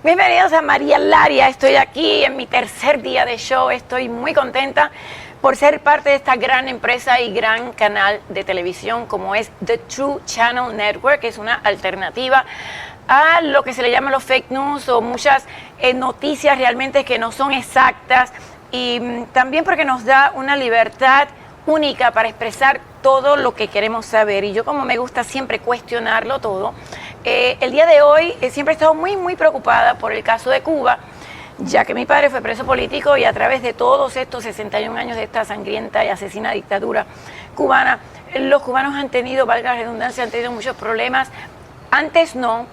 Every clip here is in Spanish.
Bienvenidos a María Laria. Estoy aquí en mi tercer día de show. Estoy muy contenta por ser parte de esta gran empresa y gran canal de televisión como es The True Channel Network, que es una alternativa a lo que se le llama los fake news o muchas noticias realmente que no son exactas, y también porque nos da una libertad única para expresar todo lo que queremos saber. Y yo, como me gusta siempre cuestionarlo todo, el día de hoy siempre he estado muy preocupada por el caso de Cuba, ya que mi padre fue preso político y a través de todos estos 61 años de esta sangrienta y asesina dictadura cubana, los cubanos han tenido, valga la redundancia, han tenido muchos problemas. Antes no,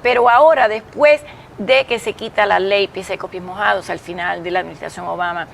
pero ahora, después de que se quita la ley pies secos, pies mojados al final de la administración Obama,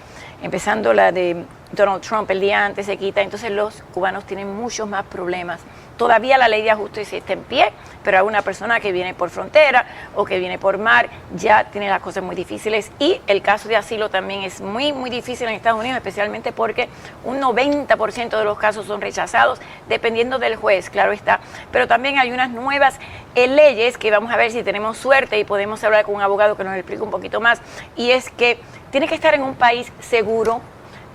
empezando la de Donald Trump el día antes se quita, entonces los cubanos tienen muchos más problemas. Todavía la ley de ajuste está en pie, pero a una persona que viene por frontera o que viene por mar ya tiene las cosas muy difíciles, y el caso de asilo también es muy difícil en Estados Unidos, especialmente porque un 90% de los casos son rechazados, dependiendo del juez, claro está. Pero también hay unas nuevas leyes que vamos a ver si tenemos suerte y podemos hablar con un abogado que nos explique un poquito más, y es que tiene que estar en un país seguro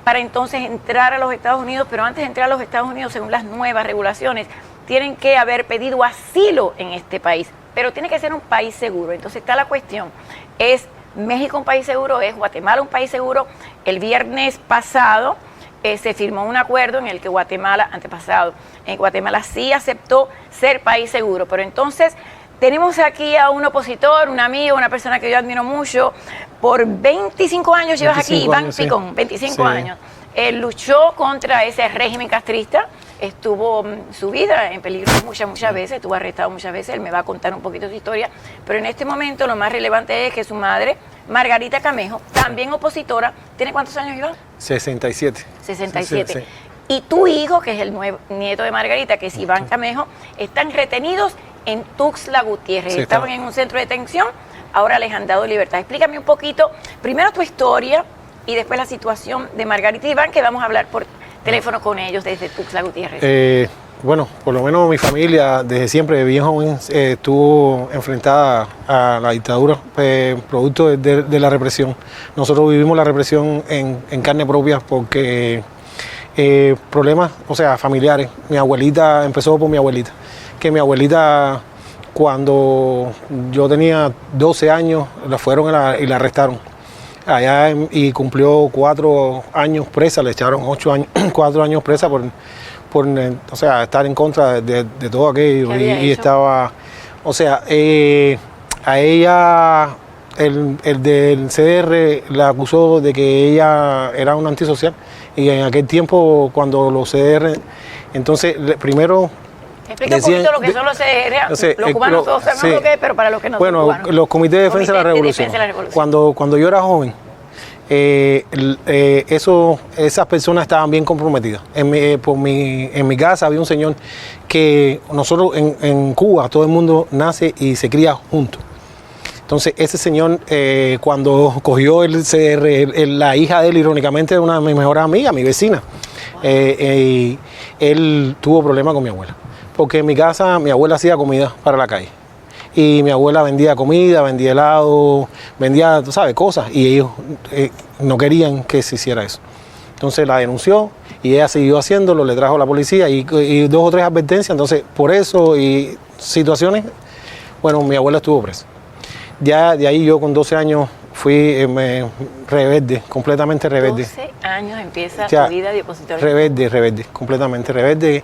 para entonces entrar a los Estados Unidos, pero antes de entrar a los Estados Unidos, según las nuevas regulaciones, tienen que haber pedido asilo en este país, pero tiene que ser un país seguro. Entonces está la cuestión, ¿es México un país seguro? ¿Es Guatemala un país seguro? El viernes pasado se firmó un acuerdo en el que Guatemala sí aceptó ser país seguro, pero entonces tenemos aquí a un opositor, un amigo, una persona que yo admiro mucho. Por 25 años llevas aquí, Iván Picón, 25 años. Él luchó contra ese régimen castrista, estuvo su vida en peligro muchas veces, estuvo arrestado muchas veces. Él me va a contar un poquito su historia, pero en este momento lo más relevante es que su madre, Margarita Camejo, también opositora, ¿tiene cuántos años, Iván? 67. 67. Sí. Y tu hijo, que es el nieto de Margarita, que es Iván Camejo, están retenidos en Tuxtla Gutiérrez. Sí, estaban en un centro de detención, ahora les han dado libertad. Explícame un poquito, primero tu historia y después la situación de Margarita y Iván, que vamos a hablar por teléfono con ellos desde Tuxtla Gutiérrez. Bueno, por lo menos mi familia desde siempre, bien joven, estuvo enfrentada a la dictadura, producto de la represión. Nosotros vivimos la represión en carne propia porque problemas, o sea, familiares. Mi abuelita, empezó por mi abuelita, que mi abuelita, cuando yo tenía 12 años, la fueron y la arrestaron allá y cumplió 4 años presa, le echaron 4 años presa por o sea, estar en contra de todo aquello, y estaba, o sea, a ella el del CDR la acusó de que ella era una antisocial, y en aquel tiempo cuando los CDR, entonces primero explica un poquito lo que son los CDR, los cubanos todos sabemos lo que es, pero para los que no son cubanos. Bueno, los comités de defensa de la revolución. Cuando yo era joven, esas personas estaban bien comprometidas. En mi casa había un señor que nosotros en Cuba, todo el mundo nace y se cría juntos. Entonces ese señor, cuando cogió el CDR, la hija de él, irónicamente, era una de mis mejores amigas, mi vecina, él tuvo problemas con mi abuela, porque en mi casa mi abuela hacía comida para la calle. Y mi abuela vendía comida, vendía helado, vendía, tú sabes, cosas, y ellos no querían que se hiciera eso. Entonces la denunció y ella siguió haciéndolo, le trajo a la policía y 2 o 3 advertencias. Entonces, por eso y situaciones, bueno, mi abuela estuvo presa. Ya de ahí yo con 12 años fui rebelde, completamente rebelde. 12 años empieza tu vida de opositor. Rebelde, completamente rebelde,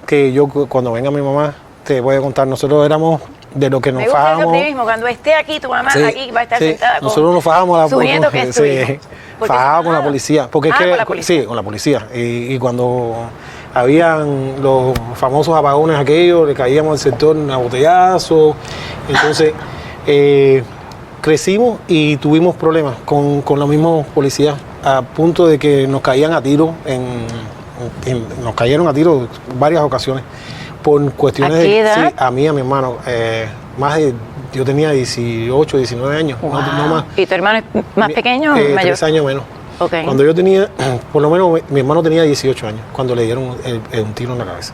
que yo cuando venga mi mamá te voy a contar, nosotros éramos de lo que nos fajamos. Me gusta ese optimismo, cuando esté aquí tu mamá, aquí va a estar sentada nosotros nos fajamos sugiriendo que es tu hijo. Fajamos con la policía, porque es que, con la policía. Sí, con la policía, y cuando habían los famosos apagones aquellos, le caíamos al sector a botellazo. Entonces crecimos y tuvimos problemas con los mismos policías, a punto de que nos caían a tiro, nos cayeron a tiro en varias ocasiones por cuestiones ¿A qué edad? Sí, a mí, a mi hermano, yo tenía 18, 19 años, wow. no más. ¿Y tu hermano es más pequeño o mayor? 3 años menos. Okay. Cuando yo tenía, por lo menos mi hermano tenía 18 años, cuando le dieron un tiro en la cabeza.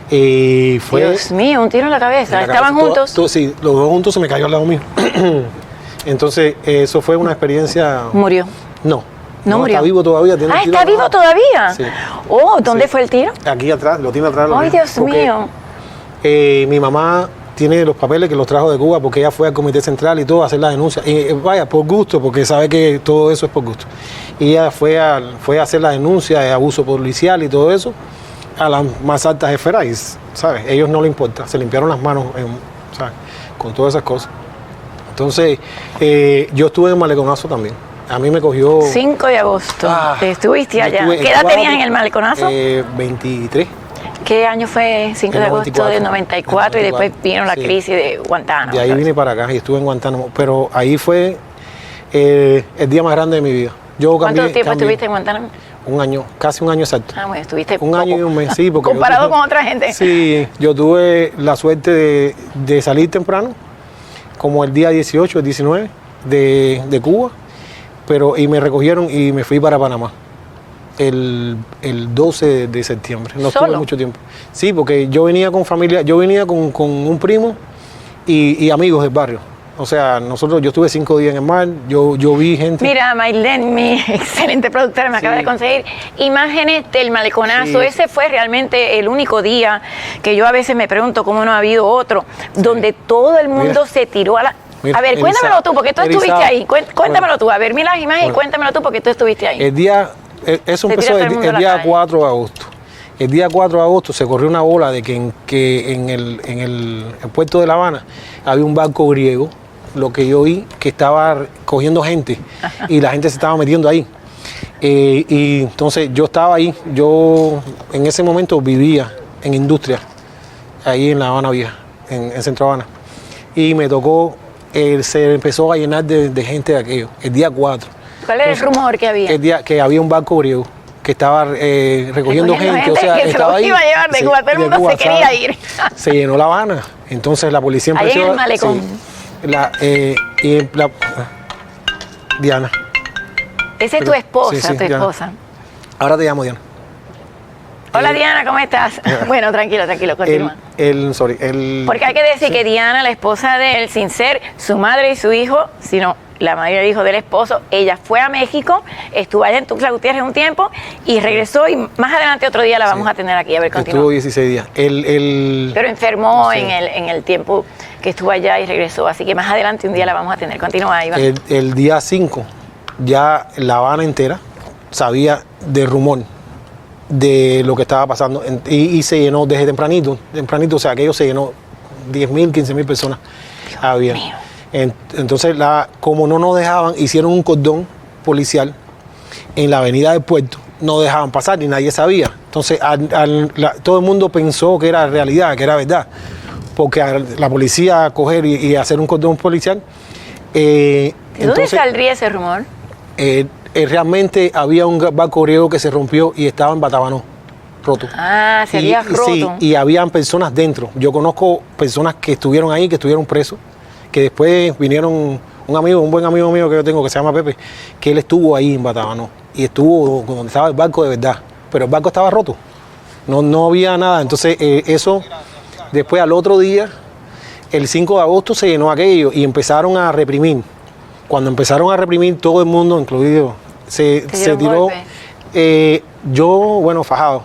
Y fue, Dios mío, un tiro en la cabeza. ¿Estaban juntos? Sí, los dos juntos, se me cayó al lado mío. Entonces, eso fue una experiencia... ¿Murió? No. No murió. Está vivo todavía. Tiene ¿Está vivo todavía? Sí. Oh, ¿dónde fue el tiro? Aquí atrás, lo tiene atrás. Ay, Dios mío. Mi mamá tiene los papeles que los trajo de Cuba porque ella fue al Comité Central y todo a hacer la denuncia. Vaya, por gusto, porque sabe que todo eso es por gusto. Y ella fue a hacer la denuncia de abuso policial y todo eso a las más altas esferas y, ¿sabes? Ellos no le importa, se limpiaron las manos, ¿sabes? Con todas esas cosas. Entonces, yo estuve en Maleconazo también. A mí me cogió... 5 de agosto. ¿Te estuviste allá? ¿Qué edad tenías en el Maleconazo? 23. ¿Qué año fue 5 de agosto del 94 y después vino la crisis de Guantánamo? De ahí vine para acá y estuve en Guantánamo. Pero ahí fue el día más grande de mi vida. ¿Cuánto tiempo estuviste en Guantánamo? Un año, casi un año exacto. Ah, bueno, estuviste un año y un mes, sí. Porque comparado con otra gente. Sí, yo tuve la suerte de salir temprano, como el día 18, el 19 de Cuba, y me recogieron y me fui para Panamá el 12 de septiembre. No estuve mucho tiempo. Sí, porque yo venía con familia, yo venía con un primo y amigos del barrio. O sea, yo estuve 5 días en el mar, yo vi gente... Mira, Maylene, mi excelente productora, me acaba de conseguir imágenes del Maleconazo. Sí. Ese fue realmente el único día que yo a veces me pregunto cómo no ha habido otro, donde todo el mundo se tiró a la... a ver, cuéntamelo tú, porque tú estuviste ahí. Cuéntamelo tú. A ver, mira las imágenes y cuéntamelo tú, porque tú estuviste ahí. Eso empezó el día 4 de agosto. El día 4 de agosto se corrió una bola de que en el puerto de La Habana había un barco griego, lo que yo vi, que estaba cogiendo gente y la gente se estaba metiendo ahí. Y entonces yo estaba ahí, yo en ese momento vivía en industria, ahí en La Habana Vieja, en Centro Habana. Y me tocó, se empezó a llenar de gente de aquello, el día 4. ¿Cuál era el rumor que había? El día que había un barco griego que estaba recogiendo gente, o sea, que estaba ahí. Iba a llevar de Cuba, todo el mundo se quería ir. Se llenó La Habana, entonces la policía empezó... Ahí en el malecón. Sí, Diana. Esa es tu esposa, tu Diana. esposa. Ahora te llamo Diana. Hola Diana, ¿cómo estás? Bueno, tranquilo, continúa. Porque hay que decir que Diana, la esposa de él, sin ser su madre y su hijo, sino la madre y el hijo del esposo, ella fue a México, estuvo allá en Tuxtla Gutiérrez un tiempo y regresó, y más adelante otro día la vamos a tener aquí. A ver, continúa. Estuvo 16 días. Pero enfermó en el tiempo que estuvo allá y regresó, así que más adelante un día la vamos a tener. Continúa, Iván. El día 5 ya La Habana entera sabía del rumor de lo que estaba pasando y se llenó desde tempranito, o sea, aquello se llenó 10.000, 15.000 personas había. Entonces, como no nos dejaban, hicieron un cordón policial en la avenida del puerto, no dejaban pasar y nadie sabía. Entonces, todo el mundo pensó que era realidad, que era verdad, porque la policía coger y hacer un cordón policial. ¿De dónde saldría ese rumor? Realmente había un barco griego que se rompió y estaba en Batabanó, roto. Ah, sería roto. Sí, y habían personas dentro. Yo conozco personas que estuvieron ahí, que estuvieron presos, que después vinieron un buen amigo mío que yo tengo, que se llama Pepe, que él estuvo ahí en Batabanó y estuvo donde estaba el barco de verdad, pero el barco estaba roto, no había nada. Entonces eso, después al otro día, el 5 de agosto se llenó aquello y empezaron a reprimir. Cuando empezaron a reprimir, todo el mundo, incluido, se tiró. Yo, fajado,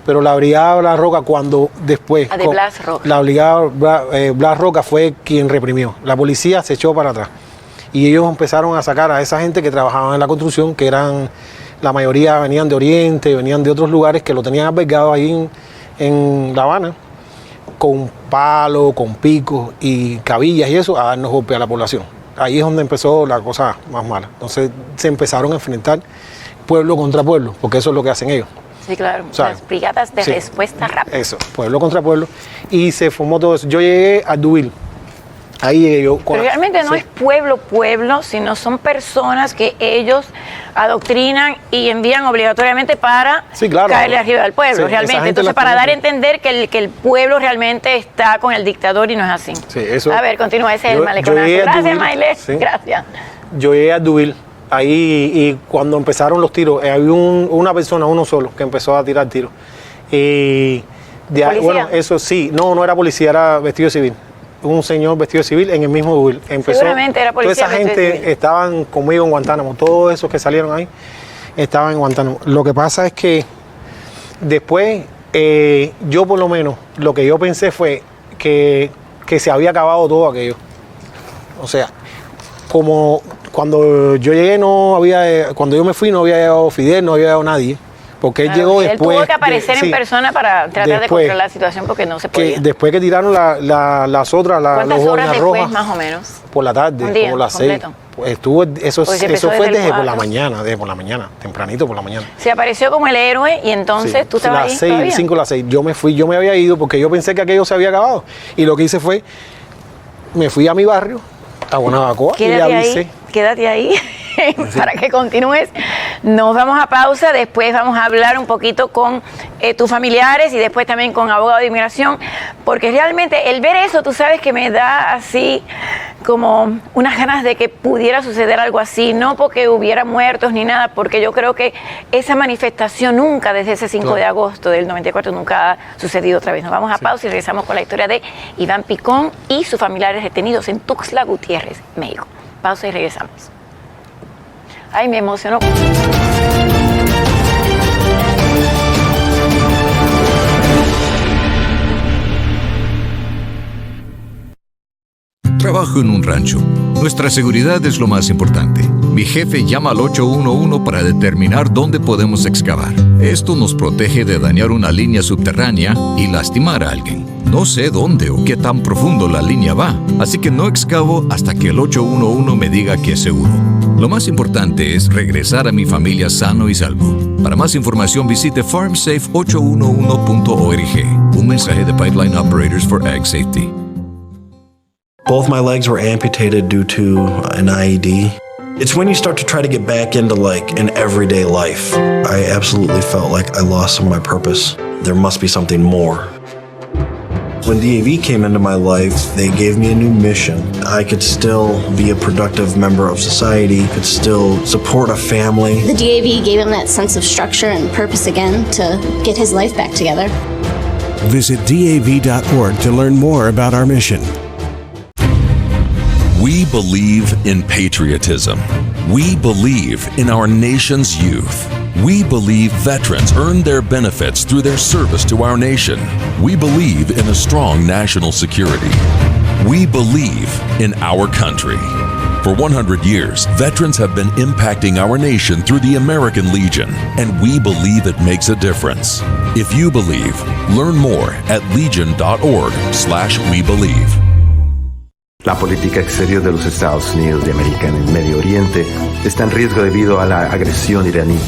pero la brigada Blas Roca, cuando después... de Blas Roca. La brigada Blas Roca fue quien reprimió. La policía se echó para atrás. Y ellos empezaron a sacar a esa gente que trabajaba en la construcción, que la mayoría venían de Oriente, venían de otros lugares, que lo tenían albergado ahí en La Habana, con palos, con picos y cabillas y eso, a darnos golpe a la población. Ahí es donde empezó la cosa más mala. Entonces se empezaron a enfrentar pueblo contra pueblo, porque eso es lo que hacen ellos. Sí, claro, las brigadas de respuesta rápida. Eso, pueblo contra pueblo. Y se formó todo eso. Yo llegué a Dubil. Ahí llegué yo. Pero realmente no es pueblo, sino son personas que ellos adoctrinan y envían obligatoriamente para caerle arriba al pueblo, realmente. Entonces, para dar a entender que el pueblo realmente está con el dictador y no es así. Sí, eso. A ver, continúa, ese es el maleconazo. Gracias, Maile. Sí. Gracias. Yo llegué a Dubil. Ahí, y cuando empezaron los tiros, había una persona, uno solo, que empezó a tirar tiros. Y ¿Policía? Bueno, eso sí, no era policía, era vestido civil. un señor vestido de civil en el mismo Duil. Seguramente era policía. Toda esa gente estaban conmigo en Guantánamo, todos esos que salieron ahí estaban en Guantánamo. Lo que pasa es que después, yo por lo menos, lo que yo pensé fue que se había acabado todo aquello. O sea, como cuando yo llegué cuando yo me fui no había llegado Fidel, no había llegado nadie. Porque él llegó después. Él tuvo que aparecer en persona para tratar de controlar la situación porque no se podía. Después que tiraron las otras, ¿cuántas los horas después, rojas, más o menos? Por la tarde, ¿Un día como las completo? 6. Eso fue desde por la 4. mañana, tempranito por la mañana. Se apareció como el héroe y entonces tú estabas ahí todavía. 5 a las 6. Yo me había ido porque yo pensé que aquello se había acabado. Y lo que hice fue, me fui a mi barrio, a Guanabacoa, y le avisé. Quédate ahí para que continúes. Nos vamos a pausa, después vamos a hablar un poquito con tus familiares y después también con abogado de inmigración, porque realmente el ver eso, tú sabes que me da así como unas ganas de que pudiera suceder algo así, no porque hubiera muertos ni nada, porque yo creo que esa manifestación nunca, desde ese 5 de agosto del 94, nunca ha sucedido otra vez. Nos vamos a pausa y regresamos con la historia de Iván Picón y sus familiares detenidos en Tuxtla Gutiérrez, México. Pausa y regresamos. Ay, me emocionó. Trabajo en un rancho. Nuestra seguridad es lo más importante. Mi jefe llama al 811 para determinar dónde podemos excavar. Esto nos protege de dañar una línea subterránea y lastimar a alguien. No sé dónde o qué tan profundo la línea va, así que no excavo hasta que el 811 me diga que es seguro. Lo más importante es regresar a mi familia sano y salvo. Para más información visite farmsafe811.org. Un mensaje de Pipeline Operators for Ag Safety. Both my legs were amputated due to an IED. It's when you start to try to get back into like an everyday life. I absolutely felt like I lost some of my purpose. There must be something more. When DAV came into my life, they gave me a new mission. I could still be a productive member of society, could still support a family. The DAV gave him that sense of structure and purpose again to get his life back together. Visit DAV.org to learn more about our mission. We believe in patriotism. We believe in our nation's youth. We believe veterans earn their benefits through their service to our nation. We believe in a strong national security. We believe in our country. For 100 years, veterans have been impacting our nation through the American Legion, and we believe it makes a difference. If you believe, learn more at legion.org/webelieve. La política exterior de los Estados Unidos de América en el Medio Oriente está en riesgo debido a la agresión iraní.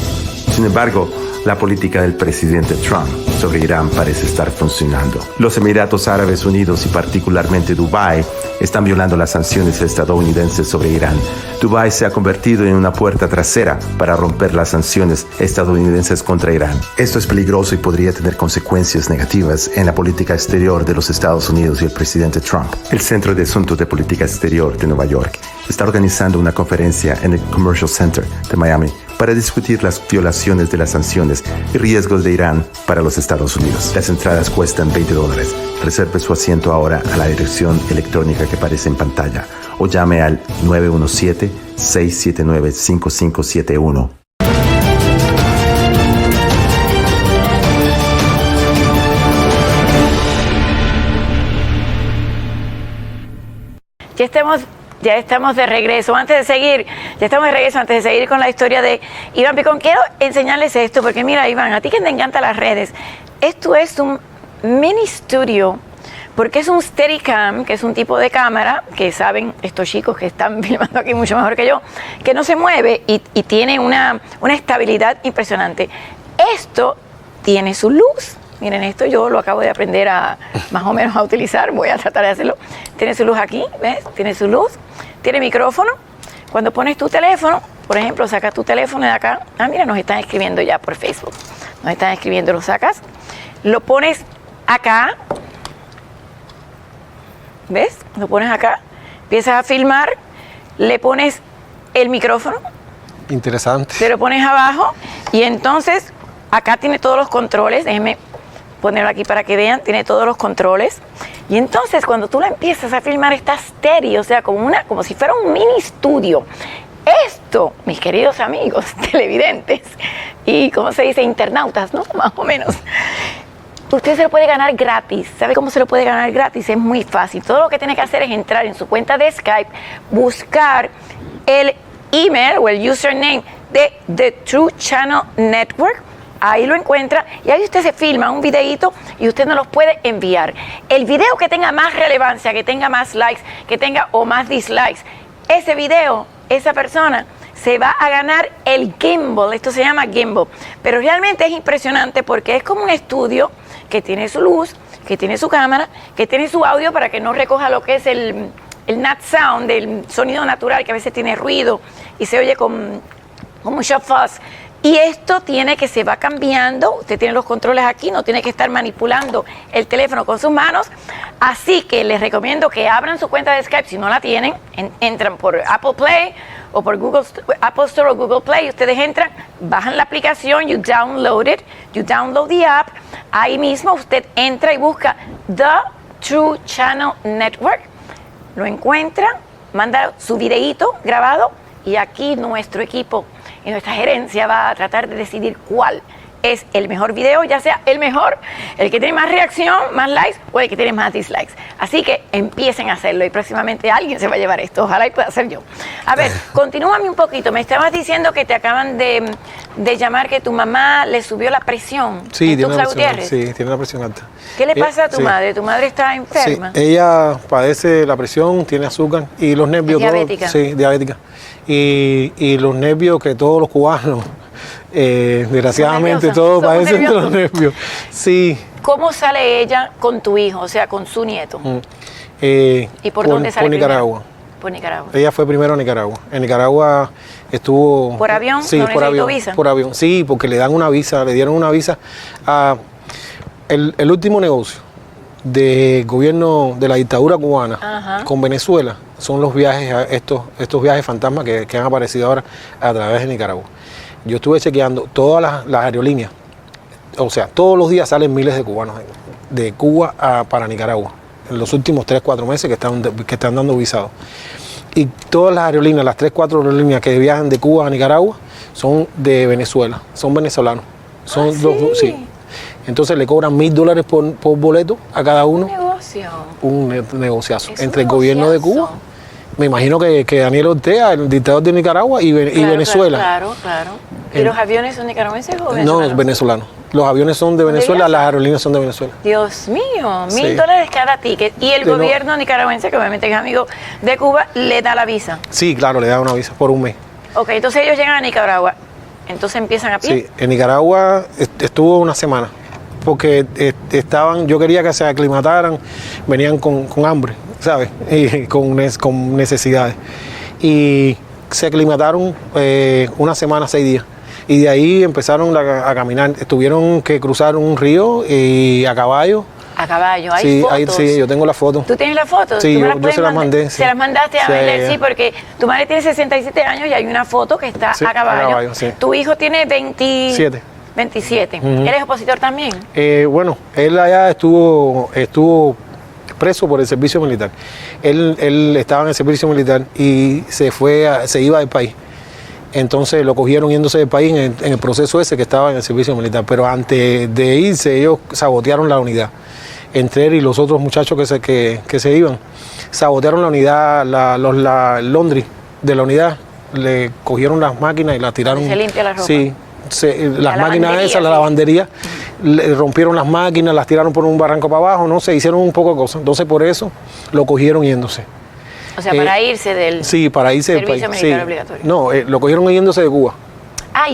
Sin embargo, la política del presidente Trump sobre Irán parece estar funcionando. Los Emiratos Árabes Unidos y particularmente Dubái están violando las sanciones estadounidenses sobre Irán. Dubái se ha convertido en una puerta trasera para romper las sanciones estadounidenses contra Irán. Esto es peligroso y podría tener consecuencias negativas en la política exterior de los Estados Unidos y el presidente Trump. El Centro de Asuntos de Política Exterior de Nueva York está organizando una conferencia en el Commercial Center de Miami para discutir las violaciones de las sanciones y riesgos de Irán para los Estados Unidos. Las entradas cuestan $20. Reserve su asiento ahora a la dirección electrónica que aparece en pantalla o llame al 917-679-5571. Ya estamos de regreso. Antes de seguir con la historia de Iván Picón, quiero enseñarles esto, porque mira, Iván, a ti que te encantan las redes, esto es un mini estudio, porque es un Steadicam, que es un tipo de cámara, que saben estos chicos que están filmando aquí mucho mejor que yo, que no se mueve y tiene una estabilidad impresionante. Esto tiene su luz. Miren esto, yo lo acabo de aprender más o menos a utilizar, voy a tratar de hacerlo. Tiene su luz aquí, ¿ves? Tiene su luz, tiene micrófono. Cuando pones tu teléfono, por ejemplo, sacas tu teléfono de acá. Ah, mira, nos están escribiendo ya por Facebook. Nos están escribiendo, lo sacas, lo pones acá, ¿ves? Lo pones acá, empiezas a filmar, le pones el micrófono. Interesante. Te lo pones abajo y entonces acá tiene todos los controles, déjenme ponerlo aquí para que vean, tiene todos los controles Y entonces cuando tú la empiezas a filmar está estéreo, o sea, como si fuera un mini estudio. Esto, mis queridos amigos televidentes y, como se dice, internautas, ¿no? Más o menos. Usted se lo puede ganar gratis. ¿Sabe cómo se lo puede ganar gratis? Es muy fácil. Todo lo que tiene que hacer es entrar en su cuenta de Skype, buscar el email o el username de The True Channel Network. Ahí lo encuentra y ahí usted se filma un videíto y usted nos los puede enviar. El video que tenga más relevancia, que tenga más likes, que tenga o más dislikes, ese video, esa persona se va a ganar el gimbal. Esto se llama gimbal. Pero realmente es impresionante porque es como un estudio que tiene su luz, que tiene su cámara, que tiene su audio para que no recoja lo que es el nat sound, el sonido natural, que a veces tiene ruido y se oye con mucho fuzz. Y esto tiene que se va cambiando, usted tiene los controles aquí, no tiene que estar manipulando el teléfono con sus manos, así que les recomiendo que abran su cuenta de Skype, si no la tienen, entran por Apple Play o por Apple Store o Google Play, ustedes entran, bajan la aplicación, you download the app, ahí mismo usted entra y busca The True Channel Network, lo encuentra, manda su videíto grabado y aquí nuestro equipo y nuestra gerencia va a tratar de decidir cuál es el mejor video, ya sea el mejor, el que tiene más reacción, más likes o el que tiene más dislikes. Así que empiecen a hacerlo y próximamente alguien se va a llevar esto. Ojalá y pueda ser yo. A ver, continúame un poquito. Me estabas diciendo que te acaban de llamar que tu mamá le subió la presión. Sí, tiene la presión, sí, tiene la presión alta. ¿Qué le pasa a tu sí. madre? ¿Tu madre está enferma? Sí, ella padece la presión, tiene azúcar y los nervios. ¿Es diabética? Sí, diabética. Y los nervios que todos los cubanos, desgraciadamente, todos padecen de los nervios. Sí. ¿Cómo sale ella con tu hijo, o sea, con su nieto? ¿Y por dónde sale? Por Nicaragua. Por Nicaragua. Ella fue primero a Nicaragua. En Nicaragua estuvo... ¿Por avión? Sí, ¿No por avión. Visa? Por avión, sí, porque le dan una visa, le dieron una visa. El último negocio del gobierno de la dictadura cubana con Venezuela son los viajes, estos viajes fantasmas que han aparecido ahora a través de Nicaragua. Yo estuve chequeando todas las aerolíneas, o sea, todos los días salen miles de cubanos de Cuba para Nicaragua, en los últimos 3-4 meses que están dando visados. Y todas las aerolíneas, las 3-4 aerolíneas que viajan de Cuba a Nicaragua son de Venezuela, son venezolanos. Son sí. Entonces le cobran $1,000 por boleto a cada uno. Un negocio. Un negociazo entre el gobierno de Cuba. Me imagino que Daniel Ortega, el dictador de Nicaragua y Venezuela. Claro. ¿Y los aviones son nicaragüenses o venezolanos? No, venezolanos. Los aviones son de Venezuela, las aerolíneas son de Venezuela. Dios mío, $1,000 cada ticket. Y el gobierno nicaragüense, que obviamente es amigo de Cuba, le da la visa. Sí, claro, le da una visa por un mes. Ok, entonces ellos llegan a Nicaragua. Entonces empiezan a pie. Sí, en Nicaragua estuvo una semana. Porque yo quería que se aclimataran, venían con hambre, ¿sabes? Y con necesidades. Y se aclimataron una semana, 6 días. Y de ahí empezaron a caminar. Tuvieron que cruzar un río y a caballo. A caballo, hay fotos. Sí, yo tengo la foto. ¿Tú tienes la foto? Sí, yo se las mandé. Se las mandaste a Bailer, sí, porque tu madre tiene 67 años y hay una foto que está a caballo. Sí. Tu hijo tiene 27. ¿Él es opositor también? Bueno, él allá estuvo preso por el servicio militar. Él estaba en el servicio militar y se iba del país. Entonces lo cogieron yéndose del país en el proceso ese que estaba en el servicio militar. Pero antes de irse, ellos sabotearon la unidad. Entre él y los otros muchachos que se iban, sabotearon la unidad, el laundry de la unidad, le cogieron las máquinas y las tiraron. ¿Se limpia la ropa? Sí. Las máquinas esas, la lavandería, le rompieron las máquinas, las tiraron por un barranco para abajo, no sé, hicieron un poco de cosas. Entonces por eso lo cogieron yéndose. O sea, para irse del servicio militar obligatorio. No, lo cogieron yéndose de Cuba.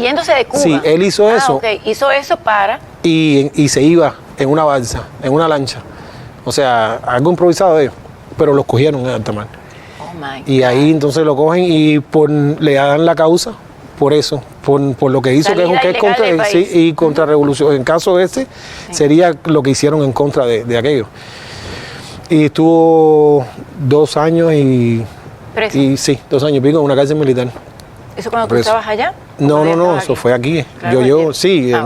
Yéndose de Cuba. Sí, él hizo eso. Okay. Hizo eso para... Y se iba en una balsa, en una lancha. O sea, algo improvisado de ellos, pero los cogieron en alta mar. Oh my God. Y ahí entonces lo cogen y le dan la causa. Por eso, por lo que hizo, que es contra y contra revolución. En caso sería lo que hicieron en contra de aquello. Y estuvo 2 años ¿Preso? y sí, 2 años y pico en una cárcel militar. ¿Eso cuando tú estabas allá? No, eso fue aquí. Claro,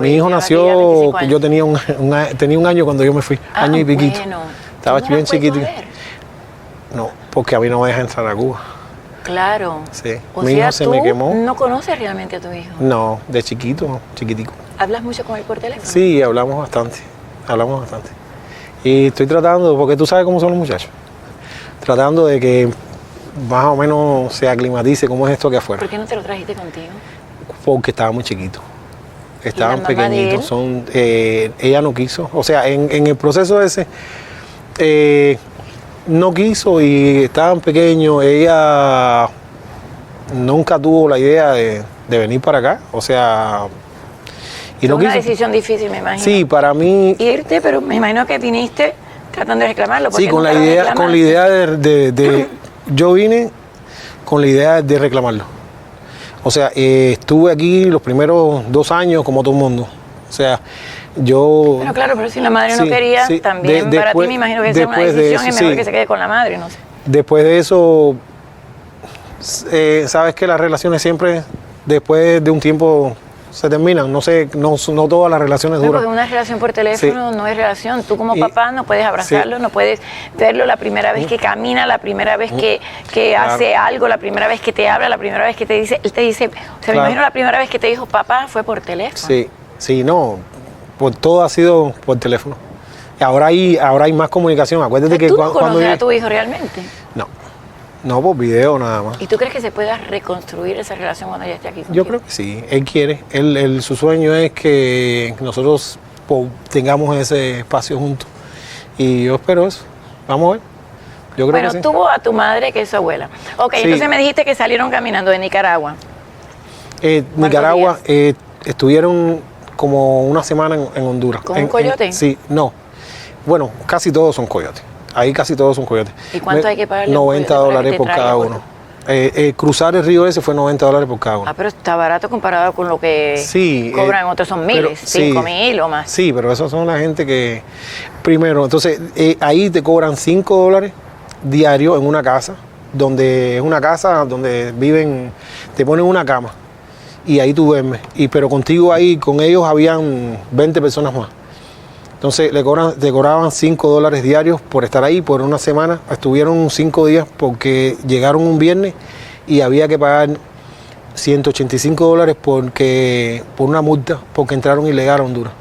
mi hijo nació, yo tenía un año cuando yo me fui, año y piquito. Bueno. Estaba ¿Tú no bien lo has vuelto chiquitico. a ver? No, porque a mí no me deja entrar a Cuba. Claro. Sí. O Mi sea, hijo se tú me quemó. no conoces realmente a tu hijo. No, de chiquito, chiquitico. ¿Hablas mucho con él por teléfono? Sí, hablamos bastante. Y estoy tratando, porque tú sabes cómo son los muchachos, tratando de que más o menos se aclimatice cómo es esto aquí afuera. ¿Por qué no te lo trajiste contigo? Porque estaba muy chiquito. Estaban mamá de pequeñitos. él? Ella no quiso. O sea, en el proceso ese, no quiso y estaban pequeños. Ella nunca tuvo la idea de venir para acá. O sea, y no Fue una quiso. decisión difícil, me imagino. Sí, para mí. Irte, pero me imagino que viniste tratando de reclamarlo. ¿Por Sí, qué con nunca la lo idea, con la reclamaste? idea de yo vine con la idea de reclamarlo. O sea, estuve aquí los primeros 2 años como todo el mundo. O sea, yo... Bueno, claro, pero si la madre no Sí, quería, sí. también para ti me imagino que esa es una después de decisión, eso, es mejor sí. que se quede con la madre, no sé. Después de eso, sabes que las relaciones siempre, después de un tiempo, se terminan. No sé, no todas las relaciones No, duran. porque una relación por teléfono no es relación. Tú como Y- papá no puedes abrazarlo, sí. no puedes verlo la primera vez que camina, la primera vez que Claro. hace algo, la primera vez que te habla, la primera vez que te dice, él te dice, o sea, me Claro. imagino la primera vez que te dijo papá fue por teléfono. Sí, no. Todo ha sido por teléfono. Y ahora hay más comunicación. Acuérdate que ¿Tú no cuando conoces yo- a tu hijo realmente? No, por video nada más. ¿Y tú crees que se pueda reconstruir esa relación cuando ya esté aquí contigo? Yo creo que sí, él quiere, su sueño es que nosotros tengamos ese espacio juntos y yo espero eso, vamos a ver, yo creo Bueno, que sí. tuvo a tu madre que es su abuela. Ok, Sí. entonces me dijiste que salieron caminando de Nicaragua. Nicaragua, estuvieron como una semana en Honduras. ¿Con un coyote? Sí, no, bueno, casi todos son coyotes, ahí casi todos son coyotes. ¿Y cuánto hay que pagarle a un $90 coyote para que te por traiga cada por uno. Cruzar el río ese fue $90 por cada uno. Ah, pero está barato comparado con lo que Sí, cobran otros, son pero- miles, sí. 5.000 o más. Sí, pero esos son la gente que, primero, entonces ahí te cobran $5 diarios en una casa, donde es una casa donde viven, te ponen una cama y ahí tú duermes. Pero contigo ahí, con ellos habían 20 personas más. Entonces te cobraban $5 diarios por estar ahí por una semana. Estuvieron 5 días porque llegaron un viernes y había que pagar $185 por una multa porque entraron ilegal a Honduras.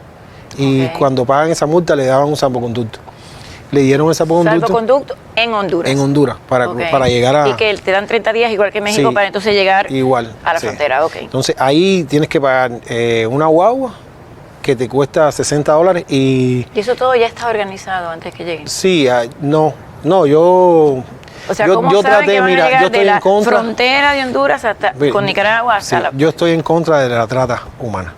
Y Ok. cuando pagan esa multa le daban un salvoconducto. Le dieron el salvoconducto Salvoconducto en Honduras. en Honduras para Ok. llegar a... Y que te dan 30 días igual que México Sí, para entonces llegar igual, a la sí. frontera, ok. Entonces ahí tienes que pagar una guagua que te cuesta $60 y... Y eso todo ya está organizado antes que lleguen. Sí, no, yo... O sea, yo, ¿cómo yo saben traté, que van a mira, llegar yo de estoy la en contra... frontera de Honduras hasta Ve, con Nicaragua hasta sí, la... yo estoy en contra de la trata humana.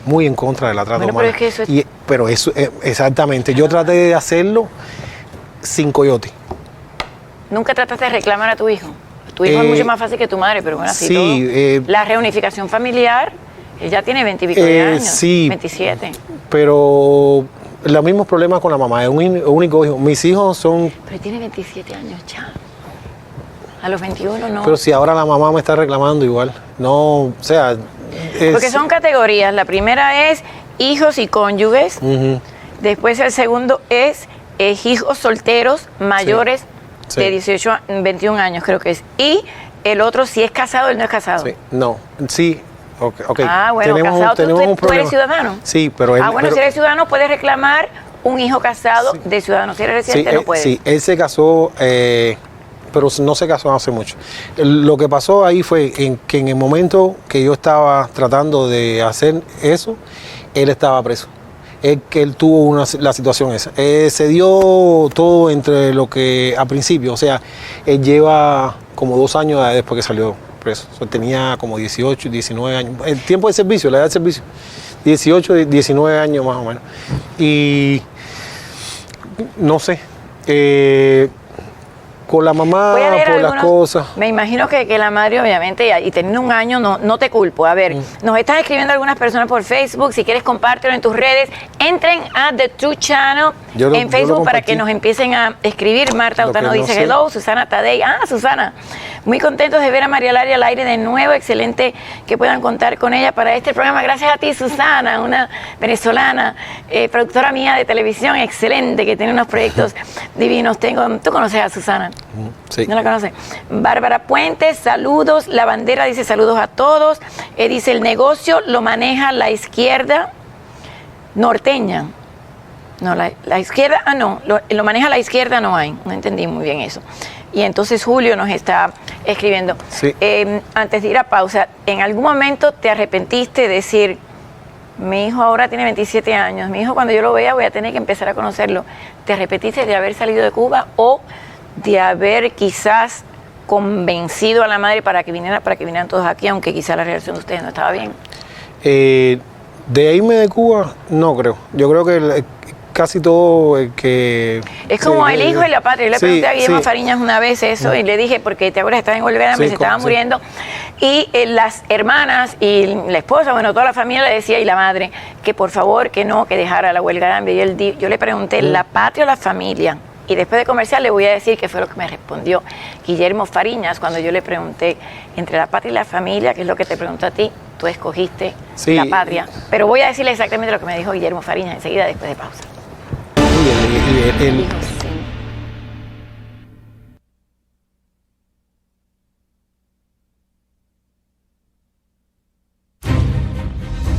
Muy en contra de la trata Bueno, humana. pero es que eso es- Pero eso, exactamente, yo traté de hacerlo sin coyote. ¿Nunca trataste de reclamar a tu hijo? Tu hijo es mucho más fácil que tu madre, pero bueno, así sí, todo. La reunificación familiar, él ya tiene 20 y pico de años, sí. 27. Pero los mismos problemas con la mamá, es un único hijo. Mis hijos son... Pero tiene 27 años ya. A los 21 no. Pero si ahora la mamá me está reclamando igual. No, o sea... Porque son categorías. La primera es hijos y cónyuges. Ujú. Después el segundo es hijos solteros mayores Sí. de 18 a 21 años, creo que es. Y el otro, si es casado, él no es casado. Sí, no, sí, ok. Ah, bueno, tenemos casado, tenemos un tú problema. eres ciudadano. Sí, pero él... Ah, bueno, pero- si eres ciudadano, puedes reclamar un hijo casado de ciudadano. Si eres sí, residente, no puedes. sí, él se casó, pero no se casó hace mucho. Lo que pasó ahí fue que en el momento que yo estaba tratando de hacer eso, él estaba preso. Él tuvo la situación esa. Se dio todo entre lo que a principio, o sea, él lleva como 2 años después que salió preso. O sea, tenía como 18, 19 años. El tiempo de servicio, la edad de servicio. 18, 19 años más o menos. Y no sé, con la mamá, Voy a leer por las algunos- cosas. Me imagino que la madre, obviamente, y teniendo un año, no te culpo. A ver, nos están escribiendo algunas personas por Facebook. Si quieres, compártelo en tus redes. Entren a The True Channel Yo en lo Facebook para compartí. que nos empiecen a escribir. Marta Lo que Otano no dice sé. hello. Susana Tadei. Ah, Susana. Muy contentos de ver a María Laria al aire de nuevo. Excelente que puedan contar con ella para este programa. Gracias a ti, Susana, una venezolana, productora mía de televisión, excelente, que tiene unos proyectos divinos. ¿Tú conoces a Susana? Sí. ¿No la conoces? Bárbara Puentes, saludos. La Bandera dice saludos a todos. Dice, el negocio lo maneja la izquierda norteña. No, la izquierda, lo maneja la izquierda, no entendí muy bien eso. Y entonces Julio nos está escribiendo. Sí. Antes de ir a pausa, ¿en algún momento te arrepentiste de decir, mi hijo ahora tiene 27 años, mi hijo cuando yo lo vea voy a tener que empezar a conocerlo? ¿Te arrepentiste de haber salido de Cuba o de haber quizás convencido a la madre para que vinieran todos aquí, aunque quizás la relación de ustedes no estaba bien? De irme de Cuba, no creo. Yo creo que casi todo el que... Es como el hijo y la patria. Yo le pregunté a Guillermo Fariñas una vez eso y le dije, porque te acuerdas, estaba en huelga de hambre, se estaba muriendo, y las hermanas y la esposa, bueno, toda la familia le decía, y la madre, que por favor, que no, que dejara la huelga de hambre. Y yo le pregunté, ¿la patria o la familia? Y después de comercial le voy a decir que fue lo que me respondió Guillermo Fariñas cuando yo le pregunté, entre la patria y la familia, que es lo que te pregunto a ti, tú escogiste la patria. Pero voy a decirle exactamente lo que me dijo Guillermo Fariñas enseguida después de pausa.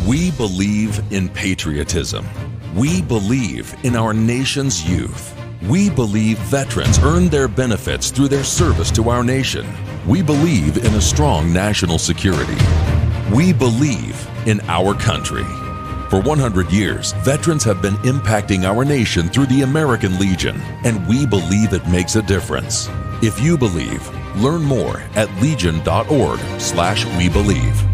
We believe in patriotism. We believe in our nation's youth. We believe veterans earn their benefits through their service to our nation. We believe in a strong national security. We believe in our country. For 100 years, veterans have been impacting our nation through the American Legion, and we believe it makes a difference. If you believe, learn more at legion.org/webelieve.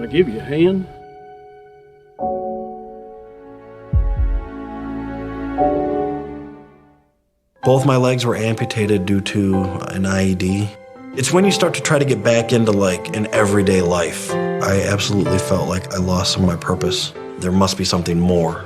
Give you a hand. Both my legs were amputated due to an IED. It's when you start to try to get back into like an everyday life. I absolutely felt like I lost some of my purpose. There must be something more.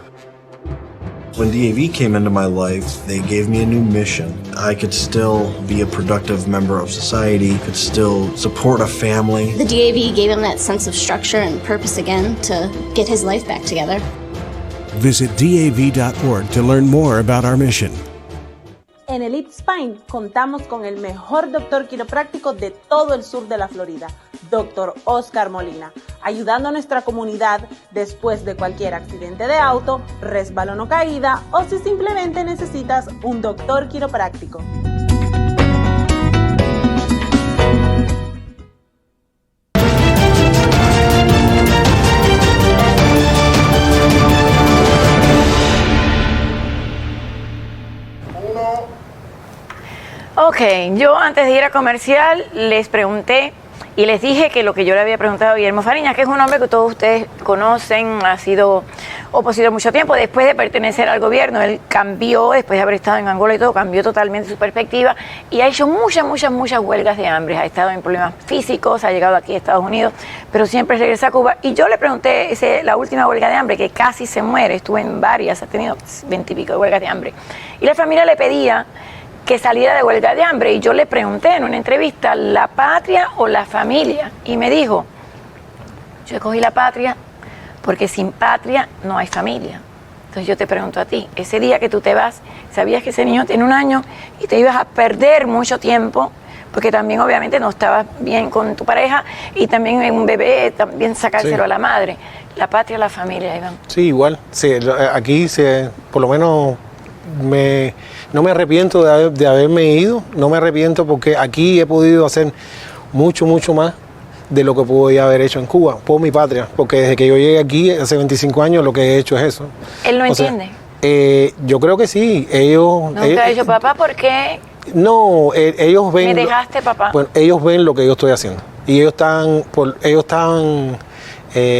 When DAV came into my life, they gave me a new mission. I could still be a productive member of society, could still support a family. The DAV gave him that sense of structure and purpose again to get his life back together. Visit DAV.org to learn more about our mission. En Elite Spine contamos con el mejor doctor quiropráctico de todo el sur de la Florida, Dr. Oscar Molina, ayudando a nuestra comunidad después de cualquier accidente de auto, resbalón o caída, o si simplemente necesitas un doctor quiropráctico. Ok, yo antes de ir a comercial les pregunté y les dije que lo que yo le había preguntado a Guillermo Fariñas, que es un hombre que todos ustedes conocen, ha sido opositor mucho tiempo, después de pertenecer al gobierno, él cambió, después de haber estado en Angola y todo, cambió totalmente su perspectiva y ha hecho muchas huelgas de hambre, ha estado en problemas físicos, ha llegado aquí a Estados Unidos, pero siempre regresa a Cuba. Y yo le pregunté, la última huelga de hambre, que casi se muere, estuve en varias, ha tenido 20 y pico de huelgas de hambre, y la familia le pedía que saliera de huelga de hambre, y yo le pregunté en una entrevista, ¿la patria o la familia? Y me dijo, yo escogí la patria porque sin patria no hay familia. Entonces yo te pregunto a ti, ese día que tú te vas, ¿sabías que ese niño tiene 1 año y te ibas a perder mucho tiempo porque también obviamente no estabas bien con tu pareja y también un bebé, también sacárselo a la madre. La patria, la familia, Iván. Sí, igual. Sí, aquí por lo menos no me arrepiento de haberme ido, no me arrepiento porque aquí he podido hacer mucho más de lo que podía haber hecho en Cuba, por mi patria, porque desde que yo llegué aquí hace 25 años lo que he hecho es eso. ¿Él no entiende? Yo creo que sí. Ellos, ¿No te ha dicho, papá, por qué no, ellos ven... me dejaste, papá? Bueno, ellos ven lo que yo estoy haciendo y ellos están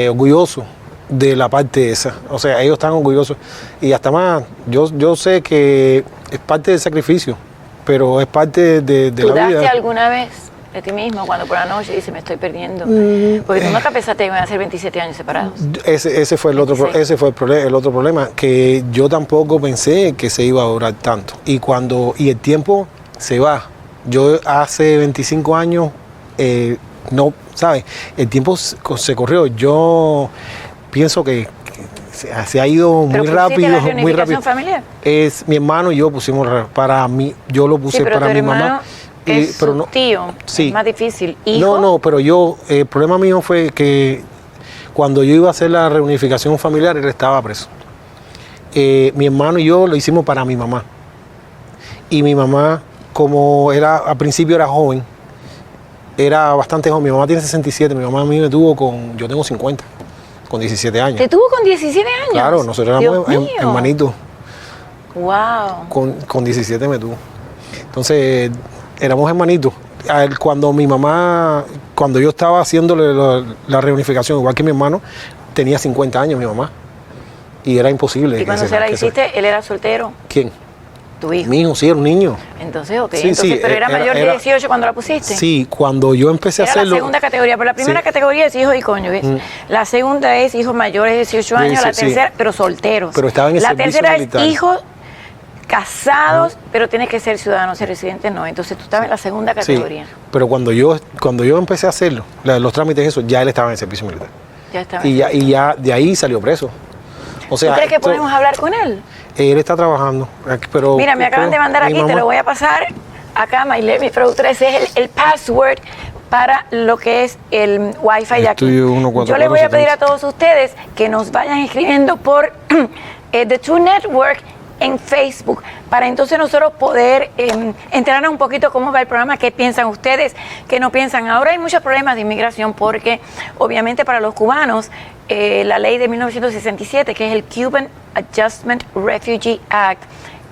orgullosos de la parte esa, o sea, ellos están orgullosos y hasta más, yo sé que es parte del sacrificio, pero es parte de la vida. ¿Dudaste alguna vez de ti mismo cuando por la noche dices me estoy perdiendo? Porque tú nunca pensaste que iban a ser 27 años separados. Ese fue el otro problema, que yo tampoco pensé que se iba a durar tanto y el tiempo se va. Yo hace 25 años no, ¿sabes? El tiempo se corrió. Yo pienso que se ha ido muy rápido. ¿La reunificación familiar? Es mi hermano y yo pusimos para mí, yo lo puse para mi mamá. Es pero su tío, sí. es más difícil. ¿Hijo? No, pero el problema mío fue que cuando yo iba a hacer la reunificación familiar, él estaba preso. Mi hermano y yo lo hicimos para mi mamá. Y mi mamá, como al principio era joven, era bastante joven. Mi mamá tiene 67, mi mamá a mí me tuvo yo tengo 50, con 17 años. ¿Te tuvo con 17 años? Claro, nosotros éramos hermanitos. Wow. Con 17 me tuvo. Entonces, éramos hermanitos. Cuando yo estaba haciéndole la reunificación, igual que mi hermano, tenía 50 años mi mamá. Y era imposible. ¿Y cuando se la hiciste, él era soltero? ¿Quién? Tu hijo. Mi hijo, sí, era un niño. Entonces, ok. Sí, pero era mayor de 18 cuando la pusiste. Sí, cuando yo empecé a hacerlo. Era la segunda categoría, pero la primera categoría es hijo y cónyuges. La segunda es hijos mayores de 18 años, la tercera, pero solteros. Pero estaba en el servicio militar. La tercera es hijos casados, pero tienes que ser ciudadano, ser residente, no. Entonces tú estabas en la segunda categoría. Sí, pero cuando yo empecé a hacerlo, los trámites, eso, ya él estaba en el servicio militar. Ya estaba. Y ya de ahí salió preso. O sea, ¿tú crees que podemos hablar con él? Él está trabajando, pero... Mira, me acaban de mandar aquí, te lo voy a pasar acá, Maile, mi productora, ese es el password para lo que es el Wi-Fi de aquí. Yo le voy a pedir a todos ustedes que nos vayan escribiendo por The True Network en Facebook, para entonces nosotros poder enterarnos un poquito cómo va el programa, qué piensan ustedes, qué no piensan. Ahora hay muchos problemas de inmigración porque obviamente para los cubanos la ley de 1967, que es el Cuban Adjustment Refugee Act,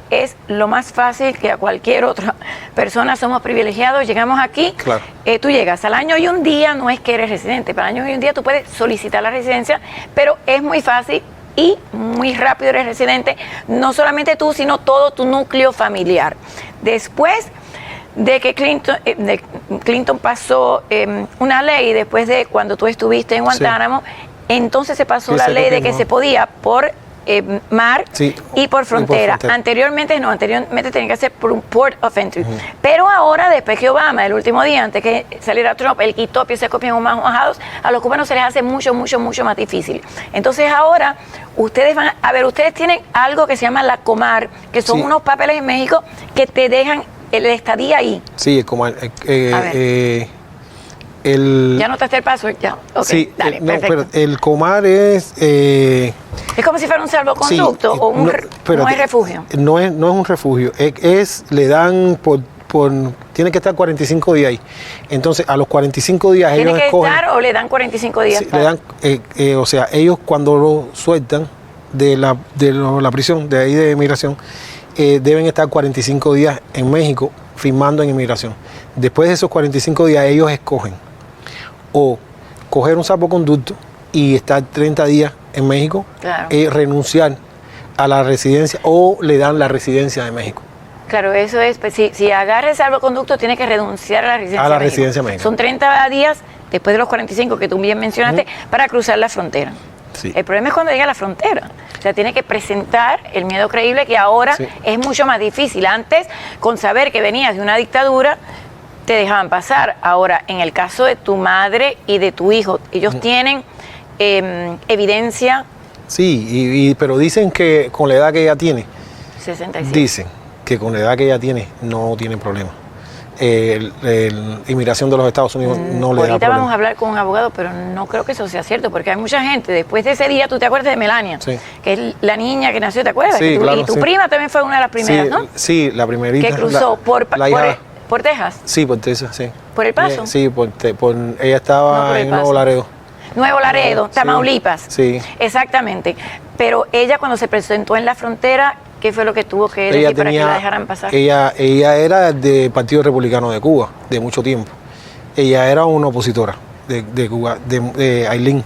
es lo más fácil que a cualquier otra persona. Somos privilegiados, llegamos aquí, claro. Tú llegas al año y un día, no es que eres residente, para el año y un día tú puedes solicitar la residencia, pero es muy fácil y muy rápido eres residente, no solamente tú, sino todo tu núcleo familiar. Después de que Clinton pasó una ley, después de cuando tú estuviste en Guantánamo, entonces se pasó la ley de que se podía por mar y por frontera. Anteriormente tenía que ser por un port of entry. Pero ahora, después que Obama, el último día, antes que saliera Trump, él quitó piezas copias más bajados, a los cubanos se les hace mucho más difícil. Entonces ahora, ustedes tienen algo que se llama la Comar, que son unos papeles en México que te dejan el estadía ahí. Sí, el Comar. ¿Ya notaste el password? Ya. Okay, sí, dale, no, pero el Comar es... es como si fuera un salvoconducto o no es refugio. No es un refugio, le dan tiene que estar 45 días ahí. Entonces, a los 45 días ellos escogen... ¿Tiene que estar o le dan 45 días? Sí, le dan, o sea, ellos cuando lo sueltan de la prisión, de ahí de inmigración, deben estar 45 días en México firmando en inmigración. Después de esos 45 días ellos escogen o coger un salvoconducto y estar 30 días en México, renunciar a la residencia o le dan la residencia de México. Claro, eso es, pues, si agarra el salvoconducto tiene que renunciar a la residencia a la residencia de México. Son 30 días después de los 45 que tú bien mencionaste para cruzar la frontera. Sí. El problema es cuando llega a la frontera. O sea, tiene que presentar el miedo creíble, que ahora es mucho más difícil. Antes, con saber que venías de una dictadura, te dejaban pasar. Ahora, en el caso de tu madre y de tu hijo, ellos tienen evidencia. Sí, pero dicen que con la edad que ella tiene, 67. dicen que con la edad que ella tiene no tiene problema. inmigración de los Estados Unidos no le da Ahorita problema. vamos a hablar con un abogado, pero no creo que eso sea cierto, porque hay mucha gente, después de ese día, tú te acuerdas de Melania, Sí. que es la niña que nació, ¿te acuerdas? Sí, claro, y tu sí. prima también fue una de las primeras, Sí, ¿no? sí, la primerita. Que cruzó la hija. por Texas, Sí, por Texas, sí. por El Paso. Sí, ella estaba No, por El en Paso. Nuevo Laredo. Nuevo Laredo, Sí. Tamaulipas. Sí. Exactamente. Pero ella cuando se presentó en la frontera, ¿qué fue lo que tuvo que decir para que la dejaran pasar? Ella era del Partido Republicano de Cuba, de mucho tiempo. Ella era una opositora de Cuba, de Aileen.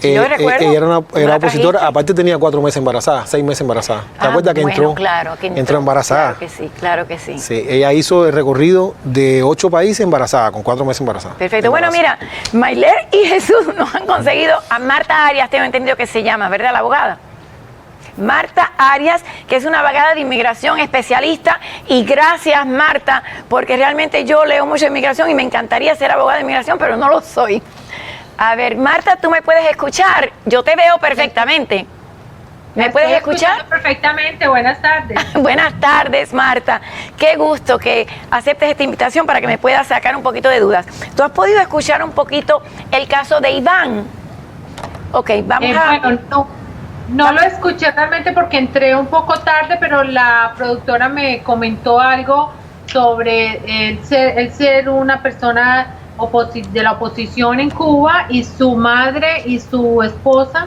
Yo recuerdo. Ella era ¿No la opositora, trajiste? aparte tenía 4 meses embarazada, 6 meses embarazada. ¿Te acuerdas que bueno, entró? Entró embarazada. Claro que sí. Sí, ella hizo el recorrido de 8 países embarazada, con 4 meses embarazada. Perfecto. Bueno, mira, Mayler y Jesús nos han conseguido a Marta Arias, tengo entendido que se llama, ¿verdad? La abogada. Marta Arias, que es una abogada de inmigración especialista, y gracias, Marta, porque realmente yo leo mucho de inmigración y me encantaría ser abogada de inmigración, pero no lo soy. A ver, Marta, ¿tú me puedes escuchar? Yo te veo perfectamente. ¿Me puedes escuchar? Perfectamente, buenas tardes. Buenas tardes, Marta. Qué gusto que aceptes esta invitación para que me puedas sacar un poquito de dudas. ¿Tú has podido escuchar un poquito el caso de Iván? Ok, vamos a... Bueno, no lo escuché realmente porque entré un poco tarde, pero la productora me comentó algo sobre el ser una persona de la oposición en Cuba, y su madre y su esposa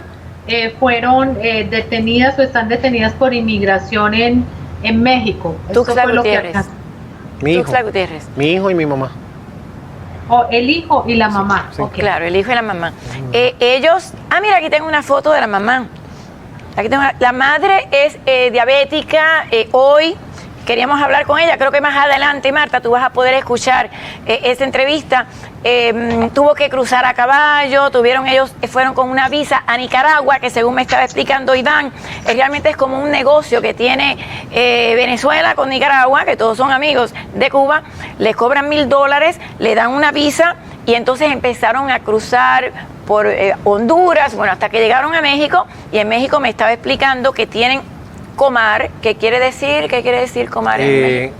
fueron detenidas o están detenidas por inmigración en México. Tuxtla Gutiérrez. Gutiérrez. Mi hijo y mi mamá. El hijo y la mamá. Sí. Okay. Claro, el hijo y la mamá. Ellos... mira, aquí tengo una foto de la mamá. Aquí tengo la madre es diabética. Hoy queríamos hablar con ella. Creo que más adelante, Marta, tú vas a poder escuchar esa entrevista. Tuvo que cruzar a caballo. Ellos fueron con una visa a Nicaragua, que según me estaba explicando Iván, realmente es como un negocio que tiene Venezuela con Nicaragua, que todos son amigos de Cuba. Les cobran $1,000, le dan una visa y entonces empezaron a cruzar por Honduras, bueno, hasta que llegaron a México, y en México me estaba explicando que tienen Comar. ¿Qué quiere decir Comar? El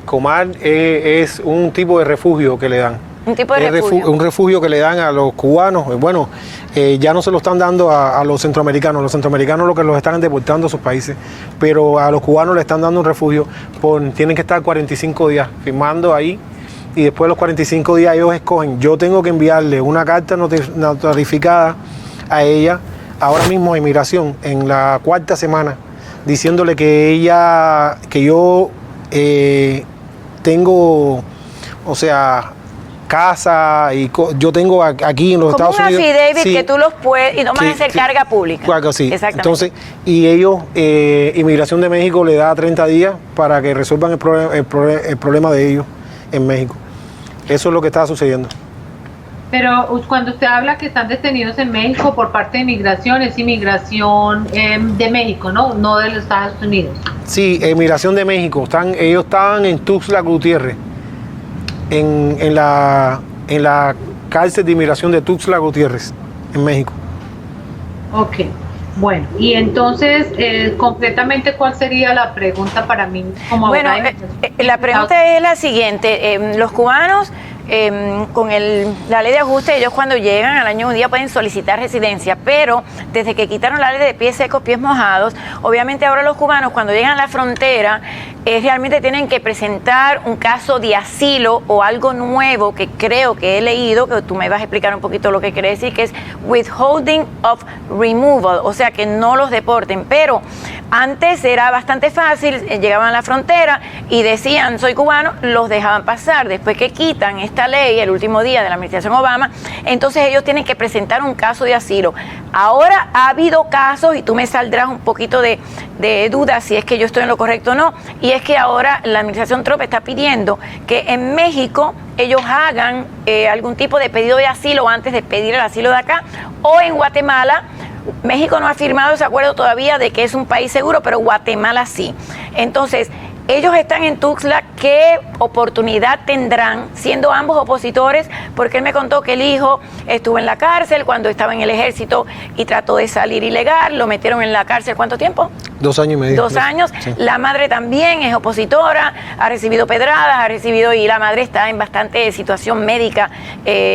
Comar es un tipo de refugio que le dan. Un tipo de refugio. Un refugio que le dan a los cubanos. Bueno, ya no se lo están dando a los centroamericanos. Los centroamericanos lo que los están deportando a sus países, pero a los cubanos le están dando un refugio. Tienen que estar 45 días firmando ahí, y después de los 45 días ellos escogen. Yo tengo que enviarle una carta notificada a ella ahora mismo a inmigración en la 4ª semana, diciéndole que yo tengo, o sea, casa, y yo tengo aquí en los como Estados Unidos. Como un affidavit, sí, que tú los puedes, y no van a ser carga pública. Claro, sí. Exactamente. Entonces, y ellos, Inmigración de México le da 30 días para que resuelvan el problema de ellos en México. Eso es lo que está sucediendo. Pero cuando usted habla que están detenidos en México por parte de inmigración, es inmigración de México, ¿no? No de los Estados Unidos. Sí, Inmigración de México. Ellos estaban en Tuxtla Gutiérrez, en la cárcel de inmigración de Tuxtla Gutiérrez, en México. Ok, bueno, y entonces, concretamente, ¿cuál sería la pregunta para mí como Bueno, abogada? la pregunta es la siguiente. Los cubanos, con la ley de ajuste, ellos cuando llegan al año un día pueden solicitar residencia, pero desde que quitaron la ley de pies secos, pies mojados, obviamente ahora los cubanos cuando llegan a la frontera realmente tienen que presentar un caso de asilo o algo nuevo que creo que he leído, que tú me vas a explicar un poquito lo que quiere decir, que es withholding of removal, o sea que no los deporten. Pero antes era bastante fácil, llegaban a la frontera y decían soy cubano, los dejaban pasar. Después que quitan esta ley el último día de la administración Obama, entonces ellos tienen que presentar un caso de asilo. Ahora ha habido casos, y tú me saldrás un poquito de dudas si es que yo estoy en lo correcto o no, y es que ahora la administración Trump está pidiendo que en México ellos hagan algún tipo de pedido de asilo antes de pedir el asilo de acá, o en Guatemala. México no ha firmado ese acuerdo todavía de que es un país seguro, pero Guatemala sí. Entonces, ellos están en Tuxtla. ¿Qué oportunidad tendrán siendo ambos opositores? Porque él me contó que el hijo estuvo en la cárcel cuando estaba en el ejército y trató de salir ilegal. Lo metieron en la cárcel, ¿cuánto tiempo? 2 años y medio. 2 años. Sí. La madre también es opositora, ha recibido pedradas, y la madre está en bastante situación médica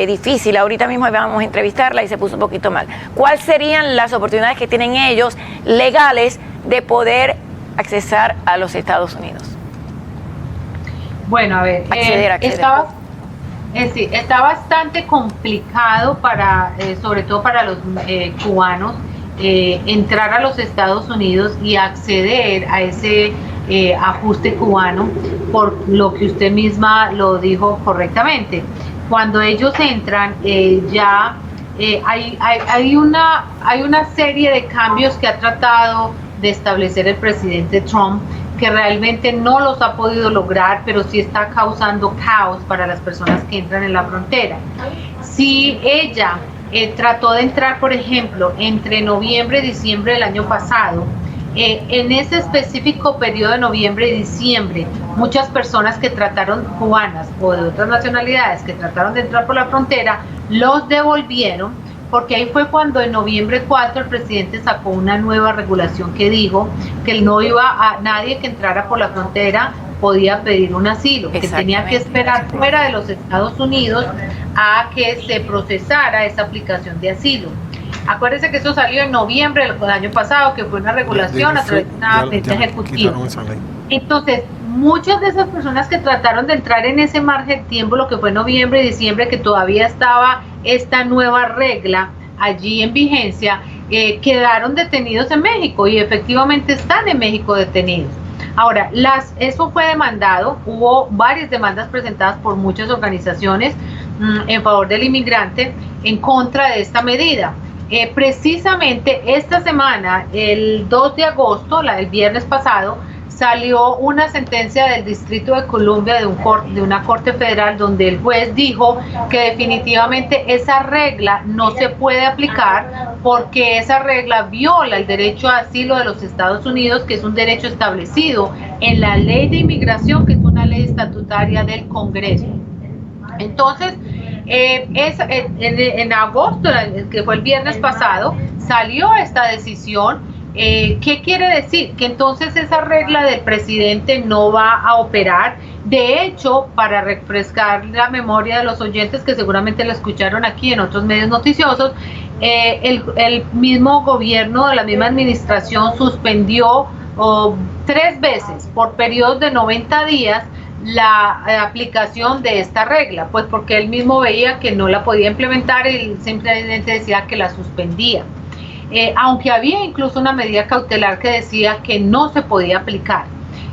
difícil. Ahorita mismo vamos a entrevistarla y se puso un poquito mal. ¿Cuáles serían las oportunidades que tienen ellos legales de poder accesar a los Estados Unidos? Bueno, a ver, acceder. Está bastante complicado sobre todo para los cubanos, entrar a los Estados Unidos y acceder a ese ajuste cubano, por lo que usted misma lo dijo correctamente. Cuando ellos entran, hay una serie de cambios que ha tratado de establecer el presidente Trump, que realmente no los ha podido lograr, pero sí está causando caos para las personas que entran en la frontera. Si ella trató de entrar, por ejemplo, entre noviembre y diciembre del año pasado, en ese específico periodo de noviembre y diciembre, muchas personas que trataron, cubanas o de otras nacionalidades, que trataron de entrar por la frontera, los devolvieron, porque ahí fue cuando en noviembre 4 el presidente sacó una nueva regulación que dijo que nadie que entrara por la frontera podía pedir un asilo, que tenía que esperar fuera de los Estados Unidos a que se procesara esa aplicación de asilo. Acuérdense que eso salió en noviembre del año pasado, que fue una regulación a través de una medida ejecutiva. Entonces, muchas de esas personas que trataron de entrar en ese margen de tiempo, lo que fue noviembre y diciembre, que todavía estaba esta nueva regla allí en vigencia, quedaron detenidos en México y efectivamente están en México detenidos. Ahora, eso fue demandado, hubo varias demandas presentadas por muchas organizaciones en favor del inmigrante en contra de esta medida. Precisamente esta semana, el 2 de agosto, el viernes pasado, salió una sentencia del Distrito de Columbia de una corte federal, donde el juez dijo que definitivamente esa regla no se puede aplicar, porque esa regla viola el derecho a asilo de los Estados Unidos, que es un derecho establecido en la ley de inmigración, que es una ley estatutaria del Congreso. Entonces, en agosto, que fue el viernes pasado, salió esta decisión. ¿Qué quiere decir? Que entonces esa regla del presidente no va a operar. De hecho, para refrescar la memoria de los oyentes que seguramente lo escucharon aquí en otros medios noticiosos, el mismo gobierno de la misma administración suspendió 3 veces por periodos de 90 días la aplicación de esta regla, pues porque él mismo veía que no la podía implementar y simplemente decía que la suspendía. Aunque había incluso una medida cautelar que decía que no se podía aplicar.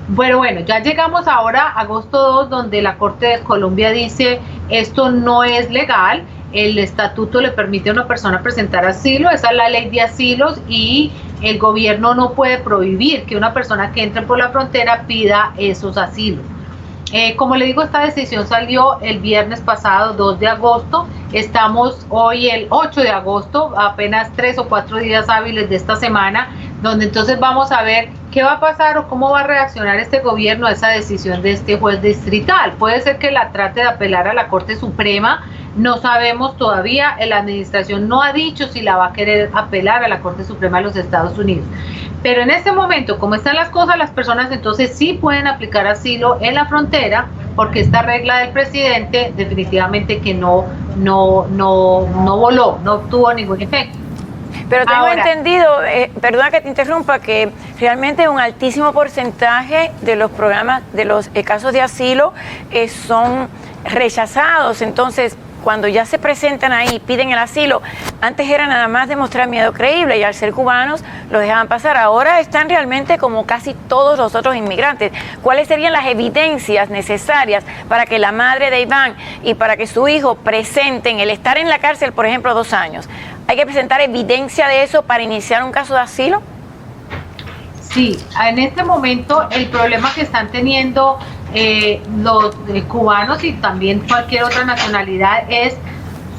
Bueno, ya llegamos ahora a agosto 2, donde la Corte de Columbia dice esto no es legal, el estatuto le permite a una persona presentar asilo, esa es la ley de asilos, y el gobierno no puede prohibir que una persona que entre por la frontera pida esos asilos. Como le digo, esta decisión salió el viernes pasado, 2 de agosto. Estamos hoy el 8 de agosto, apenas 3 o 4 días hábiles de esta semana, donde entonces vamos a ver qué va a pasar o cómo va a reaccionar este gobierno a esa decisión de este juez distrital. Puede ser que la trate de apelar a la Corte Suprema, no sabemos todavía, la administración no ha dicho si la va a querer apelar a la Corte Suprema de los Estados Unidos. Pero en este momento, como están las cosas, las personas entonces sí pueden aplicar asilo en la frontera, porque esta regla del presidente definitivamente que no voló, no tuvo ningún efecto. Pero tengo entendido, perdona que te interrumpa, que realmente un altísimo porcentaje de los programas, de los casos de asilo son rechazados. Entonces, cuando ya se presentan ahí, piden el asilo, antes era nada más demostrar miedo creíble y al ser cubanos los dejaban pasar. Ahora están realmente como casi todos los otros inmigrantes. ¿Cuáles serían las evidencias necesarias para que la madre de Iván y para que su hijo presenten el estar en la cárcel, por ejemplo, 2 años? ¿Hay que presentar evidencia de eso para iniciar un caso de asilo? Sí, en este momento el problema que están teniendo los cubanos y también cualquier otra nacionalidad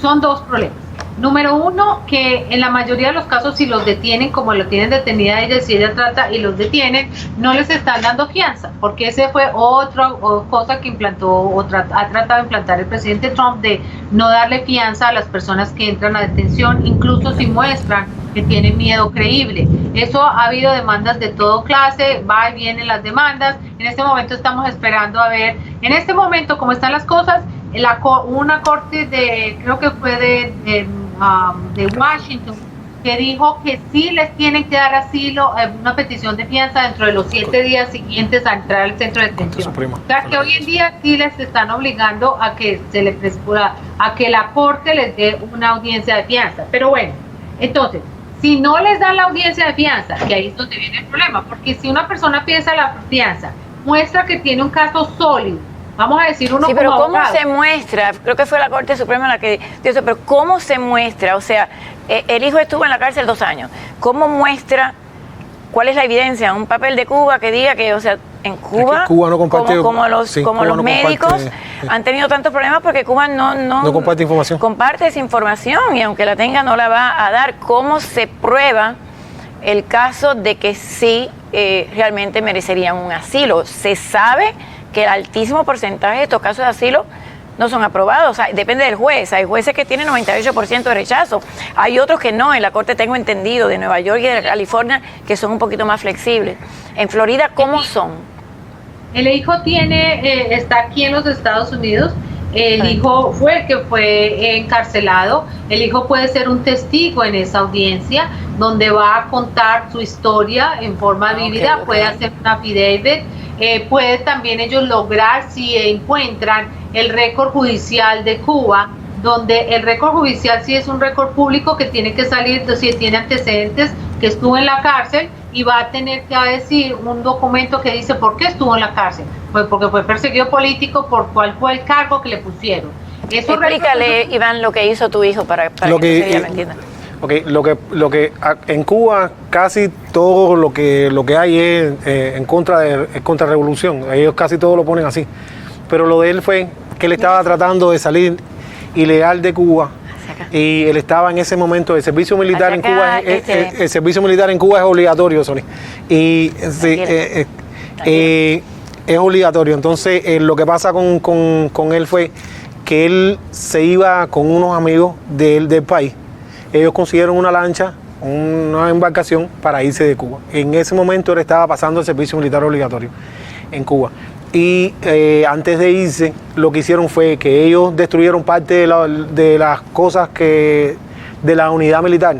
son 2 problemas. Número 1, que en la mayoría de los casos, si los detienen como lo tienen detenida ella, si ella trata y los detienen, no les están dando fianza, porque ese fue otra cosa que ha tratado de implantar el presidente Trump, de no darle fianza a las personas que entran a detención, incluso si muestran que tienen miedo creíble. Eso ha habido demandas de todo clase, va y vienen las demandas. En este momento estamos esperando a ver, en este momento como están las cosas, una corte de, creo que fue de Washington, que dijo que sí les tienen que dar asilo, una petición de fianza dentro de los 7 días siguientes a entrar al centro de detención. O sea que hoy en día sí les están obligando a que a que la corte les dé una audiencia de fianza. Pero bueno, entonces, si no les dan la audiencia de fianza, que ahí es donde viene el problema, porque si una persona piensa la fianza, muestra que tiene un caso sólido, vamos a decir uno. Sí, pero como ¿cómo abogado se muestra? Creo que fue la Corte Suprema la que dio eso, pero ¿cómo se muestra? O sea, el hijo estuvo en la cárcel 2 años. ¿Cómo muestra? ¿Cuál es la evidencia? Un papel de Cuba que diga que, o sea, en Cuba, es que Cuba no comparte, como los no médicos comparte, han tenido tantos problemas porque Cuba no comparte información. Comparte esa información y aunque la tenga no la va a dar. ¿Cómo se prueba el caso de que sí realmente merecerían un asilo? Se sabe que el altísimo porcentaje de estos casos de asilo no son aprobados, o sea, depende del juez. Hay jueces que tienen 98% de rechazo, hay otros que no. En la corte tengo entendido de Nueva York y de California que son un poquito más flexibles. En Florida, ¿cómo son? El hijo está aquí en los Estados Unidos. El hijo fue el que fue encarcelado. El hijo puede ser un testigo en esa audiencia donde va a contar su historia en forma vívida, puede hacer una affidavit, puede también ellos lograr, si encuentran el récord judicial de Cuba, donde el récord judicial sí es un récord público que tiene que salir, si tiene antecedentes, que estuvo en la cárcel, y va a tener que decir un documento que dice por qué estuvo en la cárcel. Pues porque fue perseguido político, por cuál fue el cargo que le pusieron. Eso explícale, Iván, lo que hizo tu hijo para que lo entienda. Okay, lo que en Cuba casi todo lo que hay es en contra de revolución. Ellos casi todo lo ponen así. Pero lo de él fue que él estaba tratando de salir ilegal de Cuba. Y él estaba en ese momento, el servicio militar en Cuba el servicio militar en Cuba es obligatorio, Sony. Y es obligatorio. Entonces lo que pasa con él fue que él se iba con unos amigos del país. Ellos consiguieron una lancha, una embarcación para irse de Cuba. En ese momento él estaba pasando el servicio militar obligatorio en Cuba. Y antes de irse, lo que hicieron fue que ellos destruyeron parte de las cosas de la unidad militar,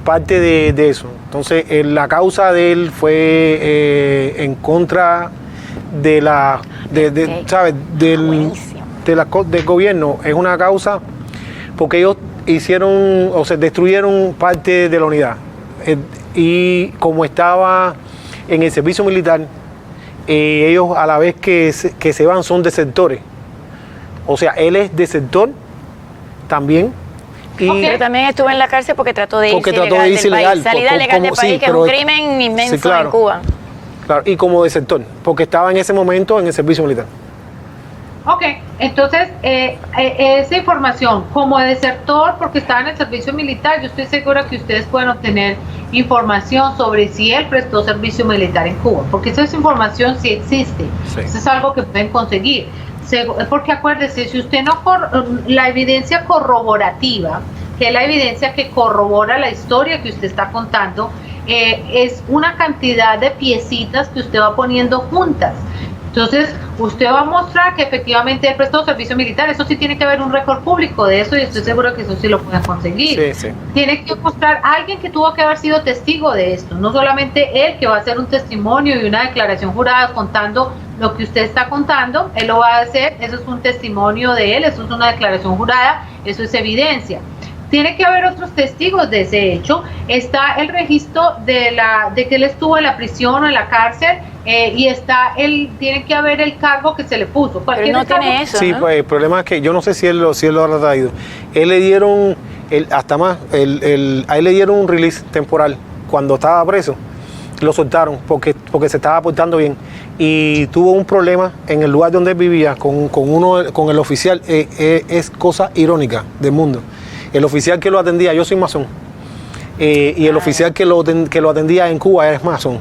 parte de eso. Entonces, la causa de él fue en contra ¿sabes? Del gobierno. Es una causa porque ellos destruyeron parte de la unidad. Y como estaba en el servicio militar, ellos a la vez que se van son desertores. O sea, él es desertor también. Pero también estuvo en la cárcel porque trató de irse ilegal. Salida legal del país, que es un crimen inmenso en Cuba. Claro, y como desertor, porque estaba en ese momento en el servicio militar. Ok, entonces esa información como desertor, porque estaba en el servicio militar, yo estoy segura que ustedes pueden obtener información sobre si él prestó servicio militar en Cuba, porque esa información sí existe, eso es algo que pueden conseguir, porque acuérdese, si usted no, la evidencia corroborativa, que es la evidencia que corrobora la historia que usted está contando, es una cantidad de piecitas que usted va poniendo juntas. Entonces, usted va a mostrar que efectivamente él prestó servicio militar. Eso sí tiene que haber un récord público de eso y estoy seguro que eso sí lo pueden conseguir. Tiene que mostrar a alguien que tuvo que haber sido testigo de esto. No solamente él, que va a hacer un testimonio y una declaración jurada contando lo que usted está contando. Él lo va a hacer. Eso es un testimonio de él. Eso es una declaración jurada. Eso es evidencia. Tiene que haber otros testigos de ese hecho. Está el registro de que él estuvo en la prisión o en la cárcel y tiene que haber el cargo que se le puso. Pero no tiene eso, sí, ¿no? Pues el problema es que yo no sé si él lo ha traído. Él le dieron, a él le dieron un release temporal cuando estaba preso. Lo soltaron porque se estaba portando bien. Y tuvo un problema en el lugar donde él vivía con el oficial. Es cosa irónica del mundo. El oficial que lo atendía, yo soy masón, y el oficial que lo atendía en Cuba es masón.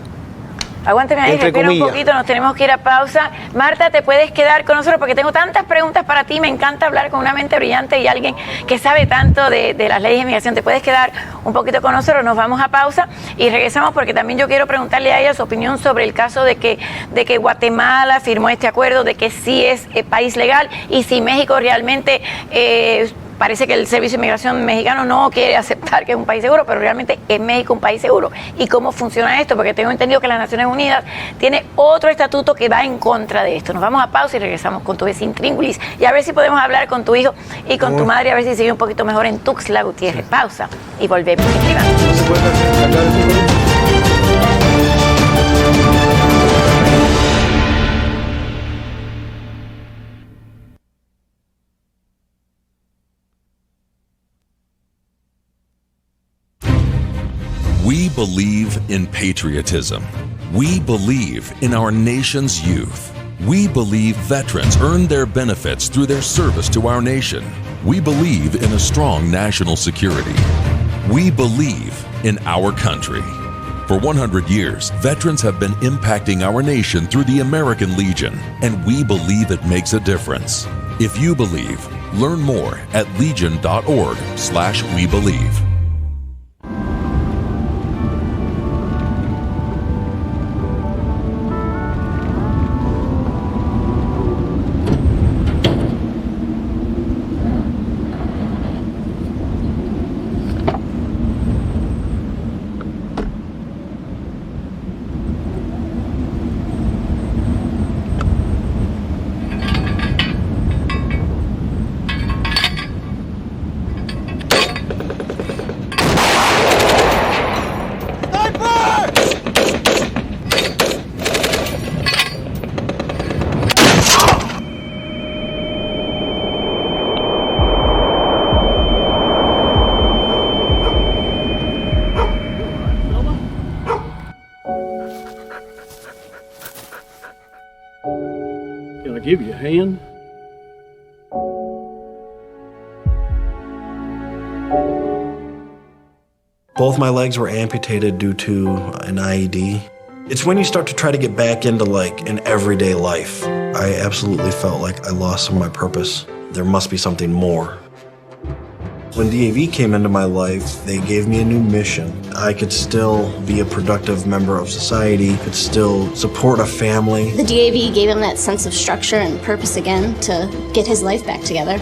Aguántame ahí, respira un poquito, nos tenemos que ir a pausa. Marta, te puedes quedar con nosotros porque tengo tantas preguntas para ti. Me encanta hablar con una mente brillante y alguien que sabe tanto de las leyes de inmigración. Te puedes quedar un poquito con nosotros, nos vamos a pausa y regresamos porque también yo quiero preguntarle a ella su opinión sobre el caso de que Guatemala firmó este acuerdo, de que sí es país legal y si México realmente... parece que el Servicio de Inmigración mexicano no quiere aceptar que es un país seguro, pero realmente es México un país seguro. ¿Y cómo funciona esto? Porque tengo entendido que las Naciones Unidas tiene otro estatuto que va en contra de esto. Nos vamos a pausa y regresamos con tu vecino Tríngulis y a ver si podemos hablar con tu hijo y con tu madre, a ver si sigue un poquito mejor en Tuxtla Gutiérrez. Pausa y volvemos. We believe in patriotism. We believe in our nation's youth. We believe veterans earn their benefits through their service to our nation. We believe in a strong national security. We believe in our country. For 100 years, veterans have been impacting our nation through the American Legion, and we believe it makes a difference. If you believe, learn more at legion.org/webelieve. Can I give you a hand? Both my legs were amputated due to an IED. It's when you start to try to get back into like an everyday life. I absolutely felt like I lost some of my purpose. There must be something more. When DAV came into my life, they gave me a new mission. I could still be a productive member of society, could still support a family. The DAV gave him that sense of structure and purpose again to get his life back together.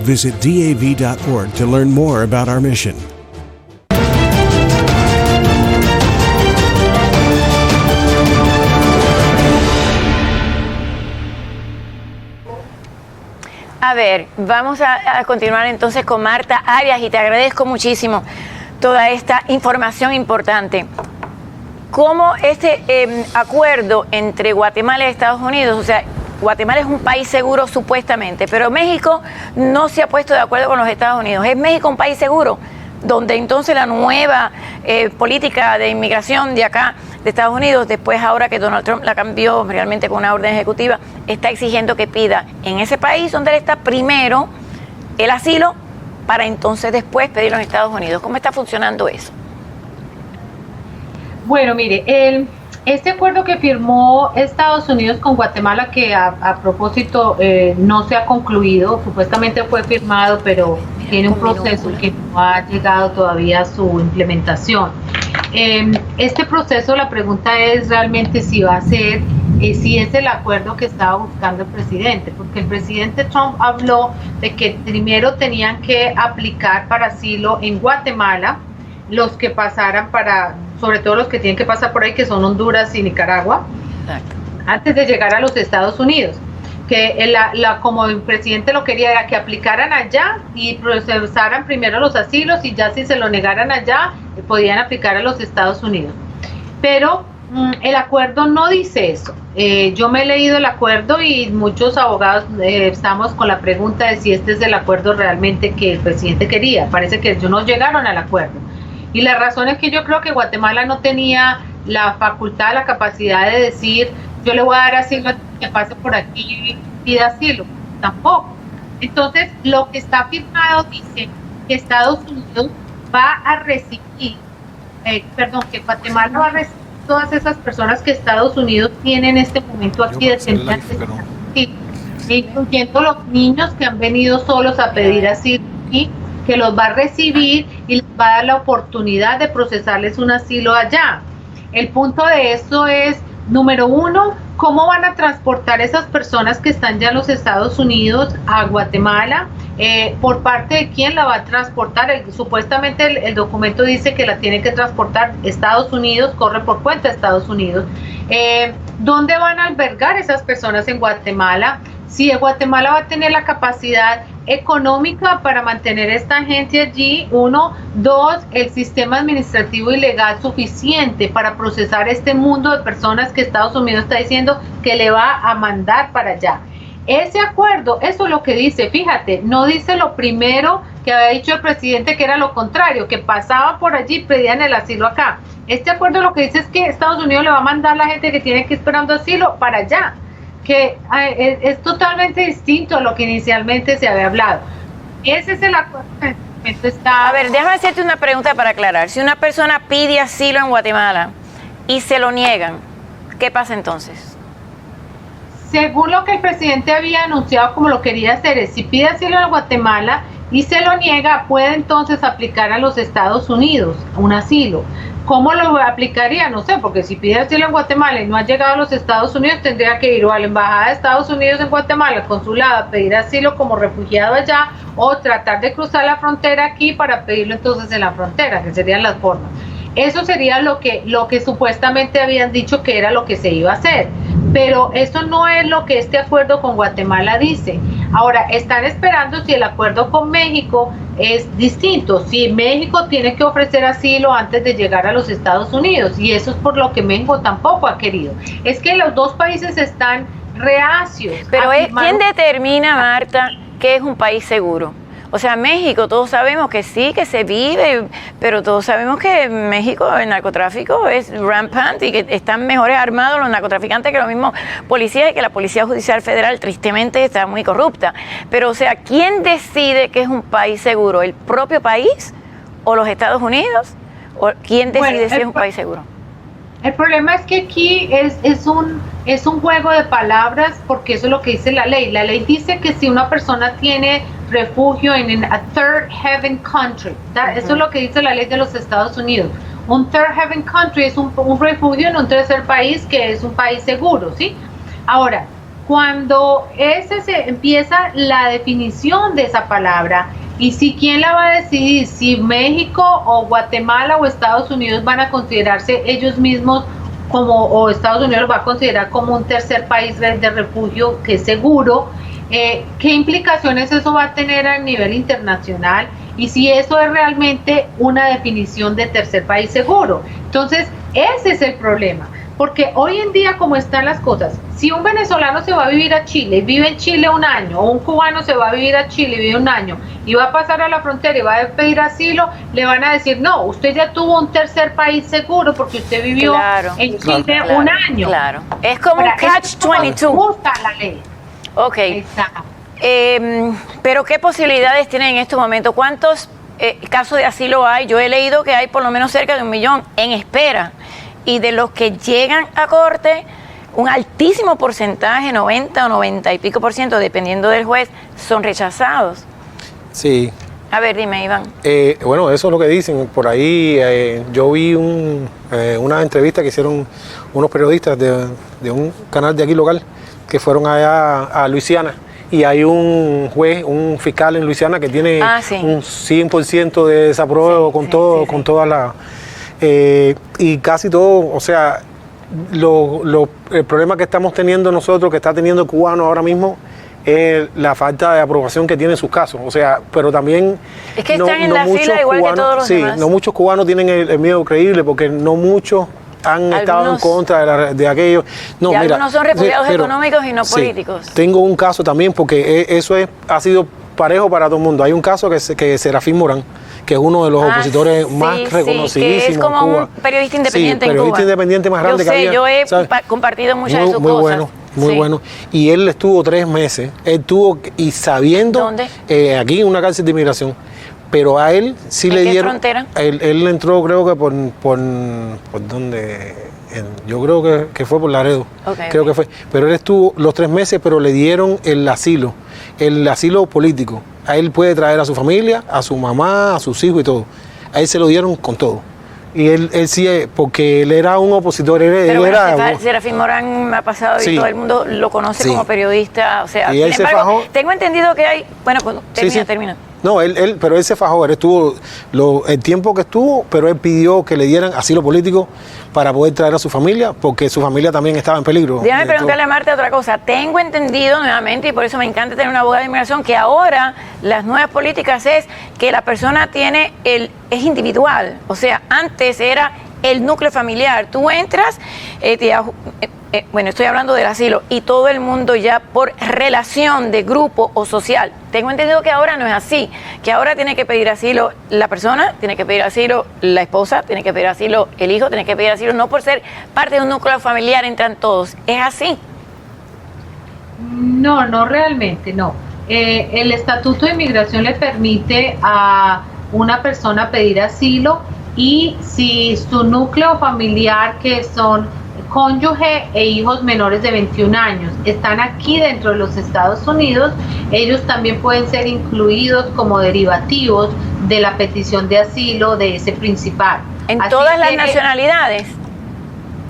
Visit DAV.org to learn more about our mission. A ver, vamos a continuar entonces con Marta Arias y te agradezco muchísimo toda esta información importante. ¿Cómo este acuerdo entre Guatemala y Estados Unidos, o sea, Guatemala es un país seguro supuestamente, pero México no se ha puesto de acuerdo con los Estados Unidos? ¿Es México un país seguro? Donde entonces la nueva política de inmigración de acá, de Estados Unidos, después ahora que Donald Trump la cambió realmente con una orden ejecutiva, está exigiendo que pida en ese país donde él está primero el asilo para entonces después pedirlo en Estados Unidos. ¿Cómo está funcionando eso? Bueno, mire, este acuerdo que firmó Estados Unidos con Guatemala, que a propósito no se ha concluido, supuestamente fue firmado, pero tiene un proceso que no ha llegado todavía a su implementación. Este proceso, la pregunta es realmente si va a ser, si es el acuerdo que estaba buscando el presidente, porque el presidente Trump habló de que primero tenían que aplicar para asilo en Guatemala los que pasaran sobre todo los que tienen que pasar por ahí, que son Honduras y Nicaragua, antes de llegar a los Estados Unidos. Que como el presidente lo quería era que aplicaran allá y procesaran primero los asilos y ya si se lo negaran allá, podían aplicar a los Estados Unidos. Pero el acuerdo no dice eso. Yo me he leído el acuerdo y muchos abogados estamos con la pregunta de si este es el acuerdo realmente que el presidente quería. Parece que ellos no llegaron al acuerdo. Y la razón es que yo creo que Guatemala no tenía la facultad, la capacidad de decir, yo le voy a dar asilo a que pase por aquí y pida asilo. Tampoco. Entonces, lo que está firmado dice que Estados Unidos va a recibir, que Guatemala va a recibir todas esas personas que Estados Unidos tiene en este momento aquí detenidas, incluyendo los niños que han venido solos a pedir asilo y que los va a recibir y les va a dar la oportunidad de procesarles un asilo allá. El punto de esto es, número uno, ¿cómo van a transportar esas personas que están ya en los Estados Unidos a Guatemala? ¿Por parte de quién la va a transportar? Supuestamente el documento dice que la tiene que transportar Estados Unidos, corre por cuenta de Estados Unidos. ¿Dónde van a albergar esas personas en Guatemala? Si Guatemala va a tener la capacidad económica para mantener esta gente allí, uno, dos, el sistema administrativo y legal suficiente para procesar este mundo de personas que Estados Unidos está diciendo que le va a mandar para allá. Ese acuerdo, eso es lo que dice, fíjate, no dice lo primero que había dicho el presidente, que era lo contrario, que pasaban por allí y pedían el asilo acá. Este acuerdo lo que dice es que Estados Unidos le va a mandar a la gente que tiene que ir esperando asilo para allá, que es totalmente distinto a lo que inicialmente se había hablado. Ese es el acuerdo que está... A ver, déjame hacerte una pregunta para aclarar. Si una persona pide asilo en Guatemala y se lo niegan, ¿qué pasa entonces? Según lo que el presidente había anunciado como lo quería hacer, es si pide asilo en Guatemala y se lo niega, puede entonces aplicar a los Estados Unidos un asilo. ¿Cómo lo aplicaría? No sé, porque si pide asilo en Guatemala y no ha llegado a los Estados Unidos, tendría que ir o a la Embajada de Estados Unidos en Guatemala, al consulado, a pedir asilo como refugiado allá, o tratar de cruzar la frontera aquí para pedirlo entonces en la frontera, que serían las formas. Eso sería lo que supuestamente habían dicho que era lo que se iba a hacer, pero eso no es lo que este acuerdo con Guatemala dice. Ahora, están esperando si el acuerdo con México es distinto, si México tiene que ofrecer asilo antes de llegar a los Estados Unidos, y eso es por lo que México tampoco ha querido. Es que los dos países están reacios. Pero ¿quién determina, Marta, qué es un país seguro? O sea, México, todos sabemos que sí, que se vive, pero todos sabemos que en México el narcotráfico es rampant y que están mejores armados los narcotraficantes que los mismos policías, y que la Policía Judicial Federal tristemente está muy corrupta. Pero, o sea, ¿quién decide que es un país seguro? ¿El propio país o los Estados Unidos? ¿O quién decide si es un país seguro? El problema es que aquí es un juego de palabras, porque eso es lo que dice la ley. La ley dice que si una persona tiene refugio en a third heaven country, eso es lo que dice la ley de los Estados Unidos. Un third heaven country es un refugio en un tercer país que es un país seguro, ¿sí? Ahora, cuando se empieza la definición de esa palabra, y si quién la va a decidir, si México o Guatemala o Estados Unidos van a considerarse ellos mismos como, o Estados Unidos lo va a considerar como un tercer país de refugio que es seguro, ¿qué implicaciones eso va a tener a nivel internacional? Y si eso es realmente una definición de tercer país seguro. Entonces, ese es el problema. Porque hoy en día, como están las cosas, si un venezolano se va a vivir a Chile y vive en Chile un año, o un cubano se va a vivir a Chile y vive un año, y va a pasar a la frontera y va a pedir asilo, le van a decir, no, usted ya tuvo un tercer país seguro porque usted vivió en Chile un año. Claro, es como un catch-22. Gusta la ley. Ok. Exacto. Pero ¿qué posibilidades tienen en estos momentos? ¿Cuántos casos de asilo hay? Yo he leído que hay por lo menos cerca de 1 millón en espera. Y de los que llegan a corte, un altísimo porcentaje, 90 o 90 y pico %, dependiendo del juez, son rechazados. Sí. A ver, dime, Iván. Bueno, eso es lo que dicen. Por ahí yo vi una entrevista que hicieron unos periodistas de un canal de aquí local, que fueron allá a Luisiana. Y hay un juez, un fiscal en Luisiana que tiene un 100% de desapruebo con todas las... y casi todo, o sea, el problema que estamos teniendo nosotros, que está teniendo el cubano ahora mismo, es la falta de aprobación que tiene sus casos. O sea, pero también... Es que están en la fila igual que todos los demás. No muchos cubanos tienen el miedo creíble, porque no muchos han estado en contra de aquello. No, y mira, algunos son refugiados económicos y no políticos. Tengo un caso también, porque eso ha sido parejo para todo el mundo. Hay un caso que Serafín Morán, que es uno de los opositores más reconocidísimos que es como en Cuba. Un periodista independiente en Cuba. Periodista independiente más grande que había. Yo he compartido muchas de sus muy cosas. Bueno, muy bueno. Y él estuvo 3 meses. Él tuvo, y sabiendo... ¿Dónde? Aquí en una cárcel de inmigración. Pero a él sí le dieron... ¿En qué frontera? Él entró, creo que por ¿dónde? yo creo que fue por Laredo, Okay, creo que fue. Pero él estuvo los 3 meses, pero le dieron el asilo político. A él puede traer a su familia, a su mamá, a sus hijos y todo. A él se lo dieron con todo. Y él sí, porque él era un opositor. Pero bueno, Serafín Morán me ha pasado y todo el mundo lo conoce como periodista. O sea, y él sin embargo, se fajó. tengo entendido que hay... Bueno, termina. No, pero él se fajó, él estuvo el tiempo que estuvo, pero él pidió que le dieran asilo político para poder traer a su familia, porque su familia también estaba en peligro. Déjame preguntarle a Marta otra cosa. Tengo entendido nuevamente, y por eso me encanta tener una abogada de inmigración, que ahora las nuevas políticas es que la persona es individual. O sea, antes era el núcleo familiar. Tú entras, bueno, estoy hablando del asilo, y todo el mundo ya por relación de grupo o social. Tengo entendido que ahora no es así, que ahora tiene que pedir asilo la persona, tiene que pedir asilo la esposa, tiene que pedir asilo el hijo, tiene que pedir asilo, no por ser parte de un núcleo familiar entran todos. ¿Es así? No, no realmente, no. El Estatuto de Inmigración le permite a una persona pedir asilo, y si su núcleo familiar, que son cónyuge e hijos menores de 21 años, están aquí dentro de los Estados Unidos, ellos también pueden ser incluidos como derivativos de la petición de asilo de ese principal. ¿En todas las nacionalidades?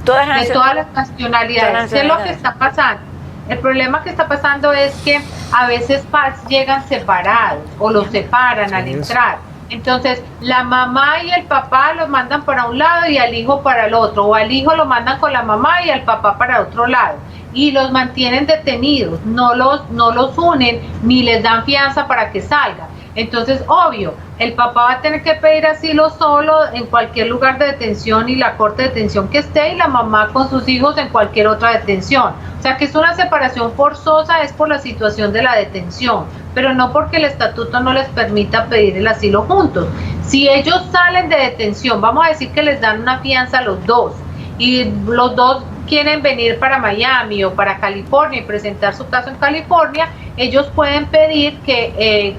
Todas las nacionalidades. ¿Qué es lo que está pasando? El problema que está pasando es que a veces llegan separados o los separan al entrar. Entonces, la mamá y el papá los mandan para un lado y al hijo para el otro, o al hijo lo mandan con la mamá y al papá para otro lado, y los mantienen detenidos, no los unen ni les dan fianza para que salgan. Entonces, obvio, el papá va a tener que pedir asilo solo en cualquier lugar de detención y la corte de detención que esté, y la mamá con sus hijos en cualquier otra detención. O sea, que es una separación forzosa, es por la situación de la detención, pero no porque el estatuto no les permita pedir el asilo juntos. Si ellos salen de detención, vamos a decir que les dan una fianza a los dos, y los dos quieren venir para Miami o para California y presentar su caso en California, ellos pueden pedir que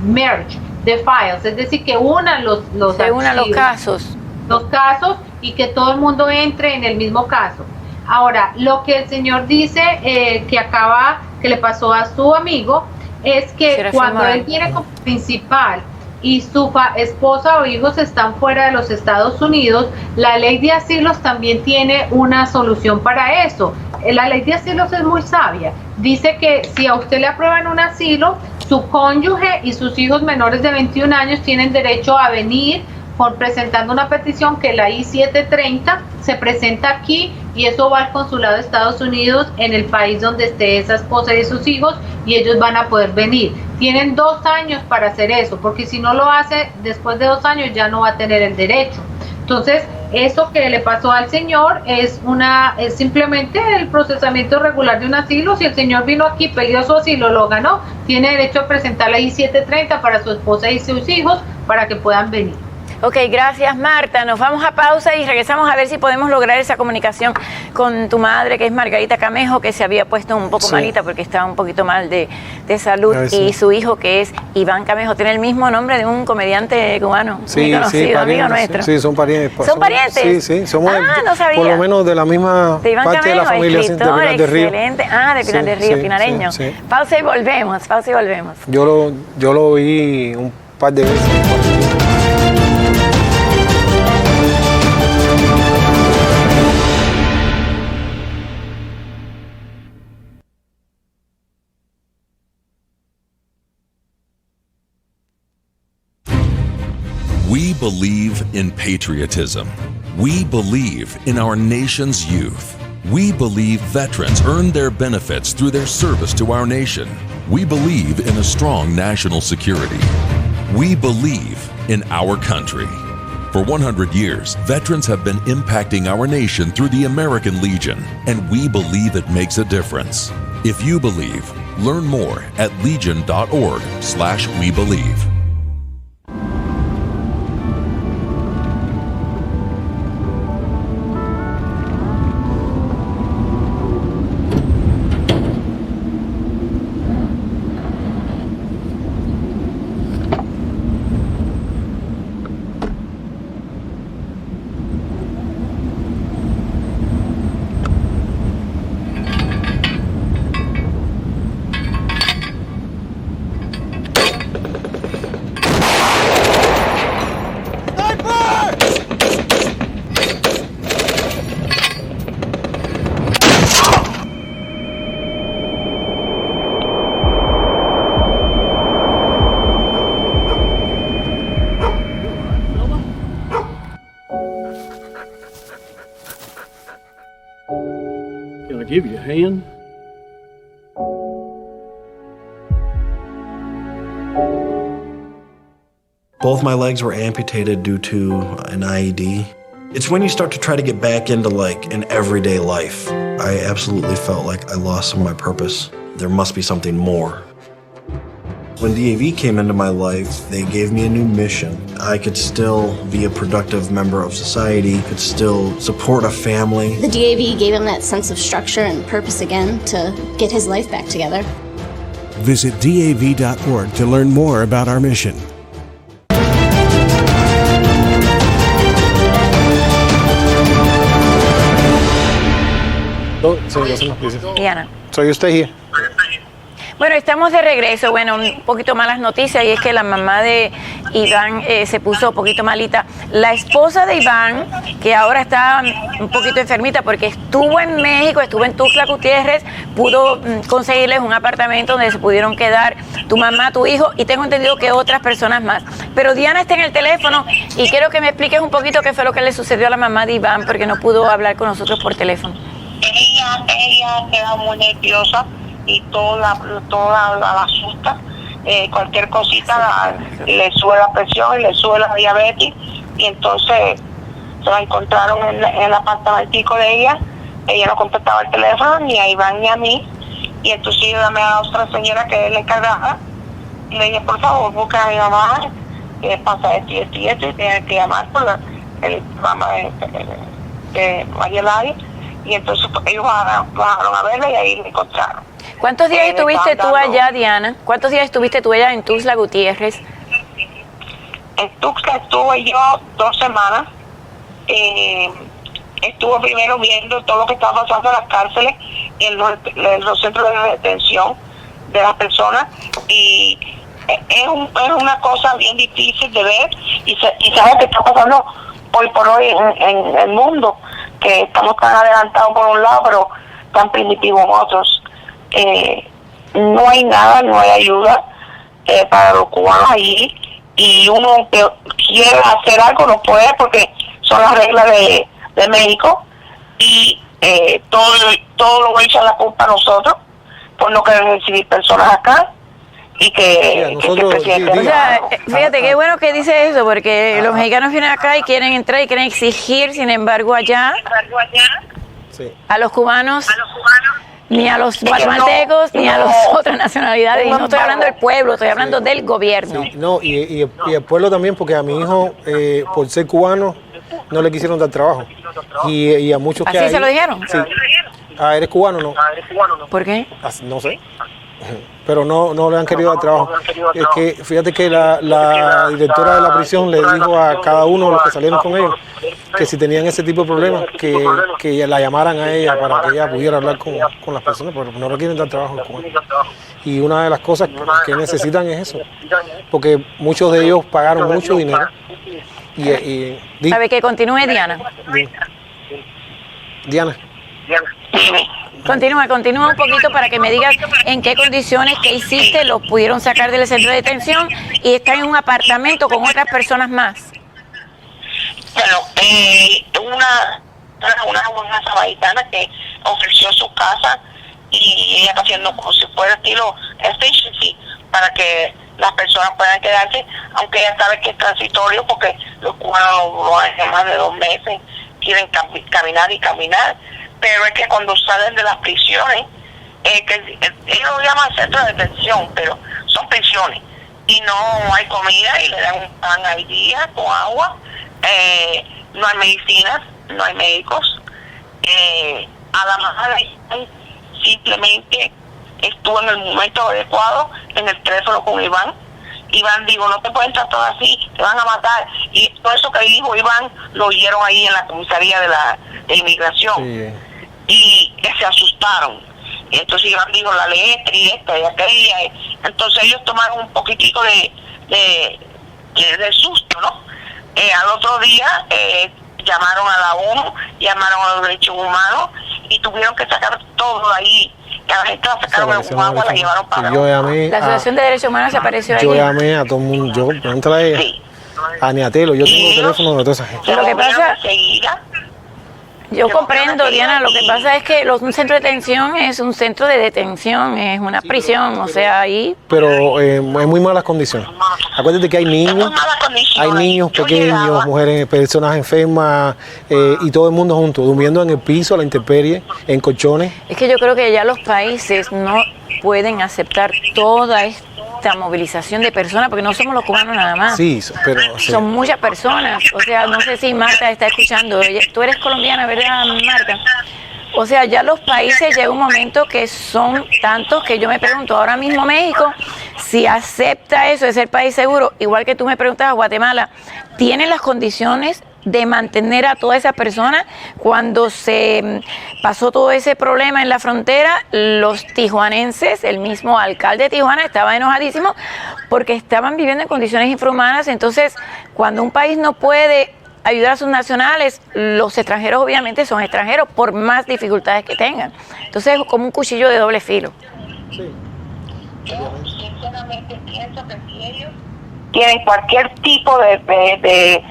merge the files, es decir, que unan los casos. Los casos, y que todo el mundo entre en el mismo caso. Ahora, lo que el señor dice que le pasó a su amigo, es que Serafín cuando Morán. él viene como principal y su esposa o hijos están fuera de los Estados Unidos, la ley de asilos también tiene una solución para eso. La ley de asilos es muy sabia. Dice que si a usted le aprueban un asilo, su cónyuge y sus hijos menores de 21 años tienen derecho a venir presentando una petición, que la I-730 se presenta aquí, y eso va al consulado de Estados Unidos en el país donde esté esa esposa y sus hijos, y ellos van a poder venir. Tienen 2 años para hacer eso, porque si no lo hace después de 2 años ya no va a tener el derecho. Entonces, eso que le pasó al señor es simplemente el procesamiento regular de un asilo. Si el señor vino aquí, peleó su asilo, lo ganó, tiene derecho a presentar la I-730 para su esposa y sus hijos para que puedan venir. Ok, gracias Marta. Nos vamos a pausa y regresamos a ver si podemos lograr esa comunicación con tu madre, que es Margarita Camejo, que se había puesto un poco malita porque estaba un poquito mal de salud, y su hijo, que es Iván Camejo, tiene el mismo nombre de un comediante cubano, muy conocido, amigo nuestro. Sí, sí, son parientes. ¿Son parientes? Sí, sí, somos no sabía. por lo menos de la misma de Iván parte Camejo, de la familia, escritor, de Pinar del Río. Excelente. De Pinar del Río, pinareño. Sí. Pausa y volvemos, pausa y volvemos. Yo lo vi un par de veces. We believe in patriotism. We believe in our nation's youth. We believe veterans earn their benefits through their service to our nation. We believe in a strong national security. We believe in our country. For 100 years, veterans have been impacting our nation through the American Legion, and we believe it makes a difference. If you believe, learn more at legion.org/webelieve. hand? Both my legs were amputated due to an IED. It's when you start to try to get back into like an everyday life. I absolutely felt like I lost some of my purpose. There must be something more. When DAV came into my life, they gave me a new mission. I could still be a productive member of society, could still support a family. The DAV gave him that sense of structure and purpose again to get his life back together. Visit DAV.org to learn more about our mission. Diana. So you stay here. Bueno, estamos de regreso. Bueno, un poquito malas noticias y es que la mamá de Iván se puso un poquito malita. La esposa de Iván, que ahora está un poquito enfermita porque estuvo en México, estuvo en Tuxtla Gutiérrez, pudo conseguirles un apartamento donde se pudieron quedar tu mamá, tu hijo y tengo entendido que otras personas más. Pero Diana está en el teléfono y quiero que me expliques un poquito qué fue lo que le sucedió a la mamá de Iván porque no pudo hablar con nosotros por teléfono. Ella queda muy nerviosa y todo la asusta. Cualquier cosita le sube la presión y le sube la diabetes y entonces se la encontraron en el apartamentico de ella. Ella no contestaba el teléfono ni a Iván ni a mí y entonces yo llamé a la otra señora que es la encargada y le dije, por favor, busca a mi mamá, que pasa esto y tiene que llamar por el programa de María Lai. Y entonces ellos bajaron a verla y ahí la encontraron. ¿Cuántos días estuviste tú allá, Diana? ¿Cuántos días estuviste tú allá en Tuxtla Gutiérrez? En Tuxtla estuve yo 2 semanas. Estuve primero viendo todo lo que estaba pasando en las cárceles, en los centros de detención de las personas. Y es una cosa bien difícil de ver y saber qué está pasando hoy por hoy en el mundo, que estamos tan adelantados por un lado, pero tan primitivos en otros. No hay nada, no hay ayuda para los cubanos allí, y uno que quiere hacer algo no puede porque son las reglas de México, y todo lo echan la culpa a nosotros por no querer recibir personas acá. Y que o sea, fíjate qué bueno que dice eso, porque los mexicanos vienen acá y quieren entrar y quieren exigir, sin embargo allá a los cubanos, ni a los guatemaltecos, ni a las otras nacionalidades, y no estoy hablando del pueblo, estoy hablando del gobierno. Sí, no, y el pueblo también, porque a mi hijo, por ser cubano, no le quisieron dar trabajo. Y a muchos que ¿Así se lo dijeron? Sí. Ah, ¿eres cubano? No. ¿Por qué? No sé. Pero no le han querido dar trabajo. Es que fíjate que la directora de la prisión le dijo a cada uno de los que salieron con ellos que si tenían ese tipo de problemas, que la llamaran a ella para que ella pudiera hablar con las personas, porque no le quieren dar trabajo. Y una de las cosas que necesitan es eso, porque muchos de ellos pagaron mucho dinero. ¿Sabe que continúe, Diana? Diana. Continúa un poquito para que me digas en qué condiciones, qué hiciste, los pudieron sacar del centro de detención y está en un apartamento con otras personas más. Bueno, una samaritana que ofreció su casa y ella está haciendo como si fuera estilo efficiency para que las personas puedan quedarse, aunque ella sabe que es transitorio porque los cubanos lo hacen más de 2 meses, quieren caminar. Pero es que cuando salen de las prisiones, que ellos lo llaman centro de detención, pero son prisiones, y no hay comida y le dan un pan al día con agua, no hay medicinas, no hay médicos. A la mamá simplemente estuvo en el momento adecuado en el teléfono con Iván. Iván dijo, no te pueden tratar así, te van a matar. Y todo eso que dijo Iván lo oyeron ahí en la comisaría de inmigración. Sí. Y se asustaron. Y entonces Iván dijo la letra y esta y aquella. Entonces ellos tomaron un poquitico de susto, ¿no? Al otro día llamaron a la ONU, llamaron a los derechos humanos y tuvieron que sacar todo de ahí. Que a la gente la sacaron en un agua, la llevaron para la Asociación de Derechos Humanos apareció ahí. Yo llamé a todo el mundo, yo pregúntale a ella, a Niatelo, yo tengo el teléfono de toda esa gente. Lo que pasa, Yo comprendo, Diana, lo que pasa es que un centro de detención es un centro de detención, es una prisión, o sea, ahí... Pero en muy malas condiciones. Acuérdate que hay niños pequeños, mujeres, personas enfermas y todo el mundo junto, durmiendo en el piso, a la intemperie, en colchones. Es que yo creo que ya los países no pueden aceptar toda esta movilización de personas, porque no somos los cubanos nada más. Sí, pero... Sí. Son muchas personas, o sea, no sé si Marta está escuchando, tú eres colombiana, ¿verdad, Marta? O sea, ya los países llega un momento que son tantos que yo me pregunto, ahora mismo México, si acepta eso de ser país seguro, igual que tú me preguntas, Guatemala, ¿tiene las condiciones de mantener a todas esas personas? Cuando se pasó todo ese problema en la frontera, los tijuanenses, el mismo alcalde de Tijuana estaba enojadísimo porque estaban viviendo en condiciones infrahumanas. Entonces, cuando un país no puede ayudar a sus nacionales, los extranjeros obviamente son extranjeros por más dificultades que tengan. Entonces es como un cuchillo de doble filo. Sí. Yo sinceramente pienso que si ellos tienen cualquier tipo de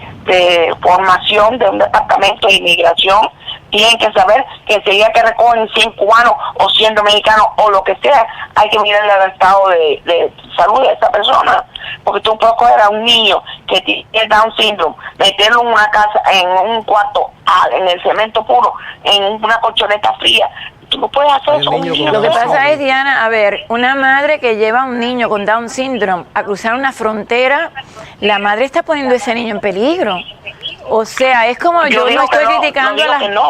formación de un departamento de inmigración, tienen que saber que si ya que recogen 100 cubanos o 100 dominicanos o lo que sea, hay que mirar el estado de salud de esa persona, porque tú puedes coger a un niño que tiene Down syndrome, meterlo en una casa, en un cuarto, en el cemento puro, en una colchoneta fría. Tú no puedes hacer eso. Lo que pasa es, Diana, a ver, una madre que lleva a un niño con Down syndrome a cruzar una frontera, la madre está poniendo a ese niño en peligro. O sea, es como, yo no estoy criticando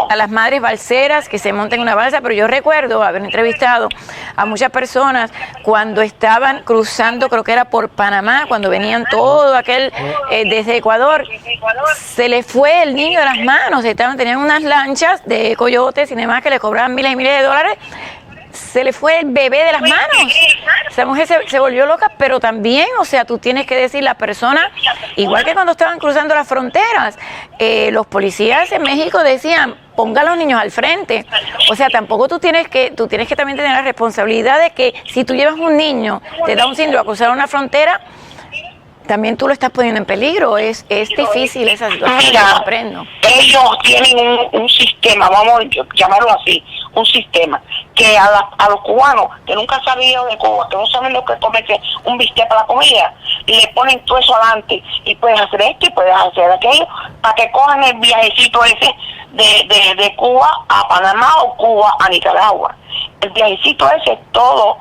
a las madres balseras que se montan en una balsa, pero yo recuerdo haber entrevistado a muchas personas cuando estaban cruzando, creo que era por Panamá, cuando venían todo aquel desde Ecuador, se les fue el niño de las manos, tenían unas lanchas de coyotes y demás que le cobraban miles y miles de dólares. Se le fue el bebé de las manos. Esa mujer se volvió loca, pero también, o sea, tú tienes que decir, la persona, igual que cuando estaban cruzando las fronteras, los policías en México decían, ponga a los niños al frente. O sea, tampoco tú tienes que también tener la responsabilidad de que si tú llevas un niño, te da un síndrome a cruzar una frontera, también tú lo estás poniendo en peligro. Es difícil esa situación, yo comprendo. Ellos tienen un sistema, vamos a llamarlo así, un sistema, que a los cubanos que nunca han sabido de Cuba, que no saben lo que comerse un bistec para la comida, le ponen todo eso adelante, y puedes hacer esto y puedes hacer aquello, para que cojan el viajecito ese de Cuba a Panamá o Cuba a Nicaragua. El viajecito ese es todo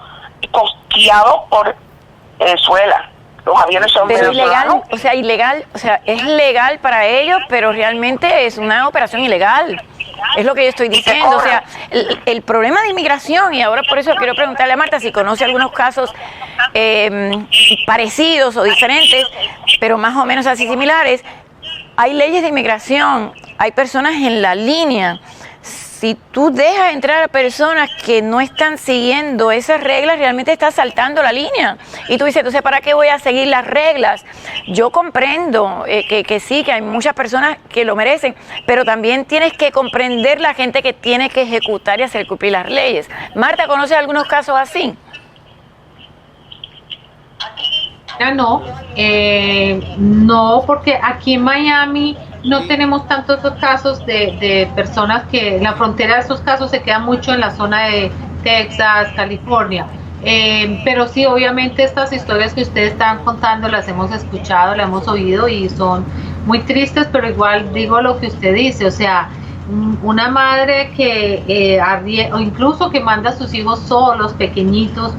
costeado por Venezuela. Los aviones son pero ilegal, o sea, es legal para ellos, pero realmente es una operación ilegal. Es lo que yo estoy diciendo. O sea, el problema de inmigración, y ahora por eso quiero preguntarle a Marta si conoce algunos casos parecidos o diferentes, pero más o menos así similares. Hay leyes de inmigración, hay personas en la línea. Si tú dejas entrar a personas que no están siguiendo esas reglas, realmente estás saltando la línea. Y tú dices, entonces, ¿para qué voy a seguir las reglas? Yo comprendo que sí, que hay muchas personas que lo merecen, pero también tienes que comprender la gente que tiene que ejecutar y hacer cumplir las leyes. Marta, ¿conoces algunos casos así? No, porque aquí en Miami no tenemos tantos esos casos de personas que en la frontera de esos casos se quedan mucho en la zona de Texas, California. Pero sí, obviamente estas historias que ustedes están contando las hemos escuchado, las hemos oído y son muy tristes, pero igual digo lo que usted dice, o sea, una madre que o incluso que manda a sus hijos solos, pequeñitos,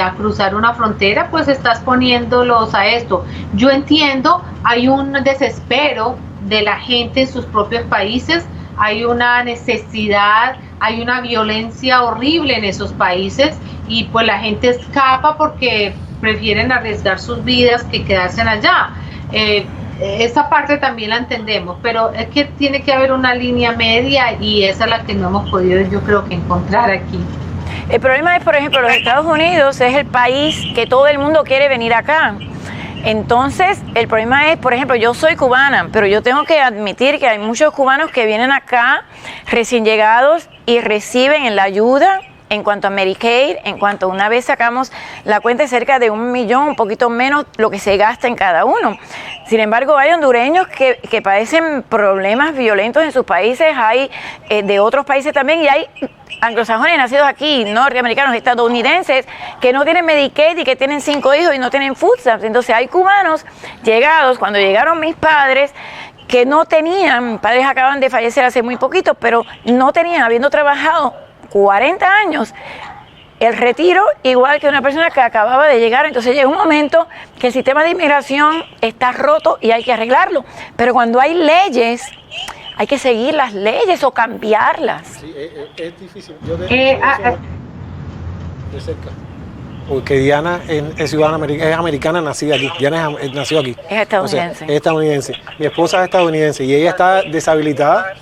a cruzar una frontera, pues estás poniéndolos a esto. Yo entiendo, hay un desespero de la gente en sus propios países, hay una necesidad, hay una violencia horrible en esos países y pues la gente escapa porque prefieren arriesgar sus vidas que quedarse allá. Esa parte también la entendemos, pero es que tiene que haber una línea media y esa es la que no hemos podido, yo creo, que encontrar aquí. El problema es, por ejemplo, los Estados Unidos es el país que todo el mundo quiere venir acá. Entonces, el problema es, por ejemplo, yo soy cubana, pero yo tengo que admitir que hay muchos cubanos que vienen acá recién llegados y reciben la ayuda en cuanto a Medicaid, en cuanto una vez sacamos la cuenta de cerca de 1 millón, un poquito menos lo que se gasta en cada uno. Sin embargo, hay hondureños que padecen problemas violentos en sus países, hay de otros países también, y hay anglosajones nacidos aquí, norteamericanos, estadounidenses, que no tienen Medicaid y que tienen 5 hijos y no tienen food stamps. Entonces hay cubanos llegados, cuando llegaron mis padres, que no tenían, mis padres acaban de fallecer hace muy poquito, pero no tenían, habiendo trabajado 40 años, el retiro igual que una persona que acababa de llegar. Entonces llega un momento que el sistema de inmigración está roto y hay que arreglarlo. Pero cuando hay leyes, hay que seguir las leyes o cambiarlas. Sí, es difícil. Yo de cerca. Porque Diana es ciudadana es americana, nacida aquí. Diana nació aquí. Es estadounidense. O sea, es estadounidense. Mi esposa es estadounidense y ella está deshabilitada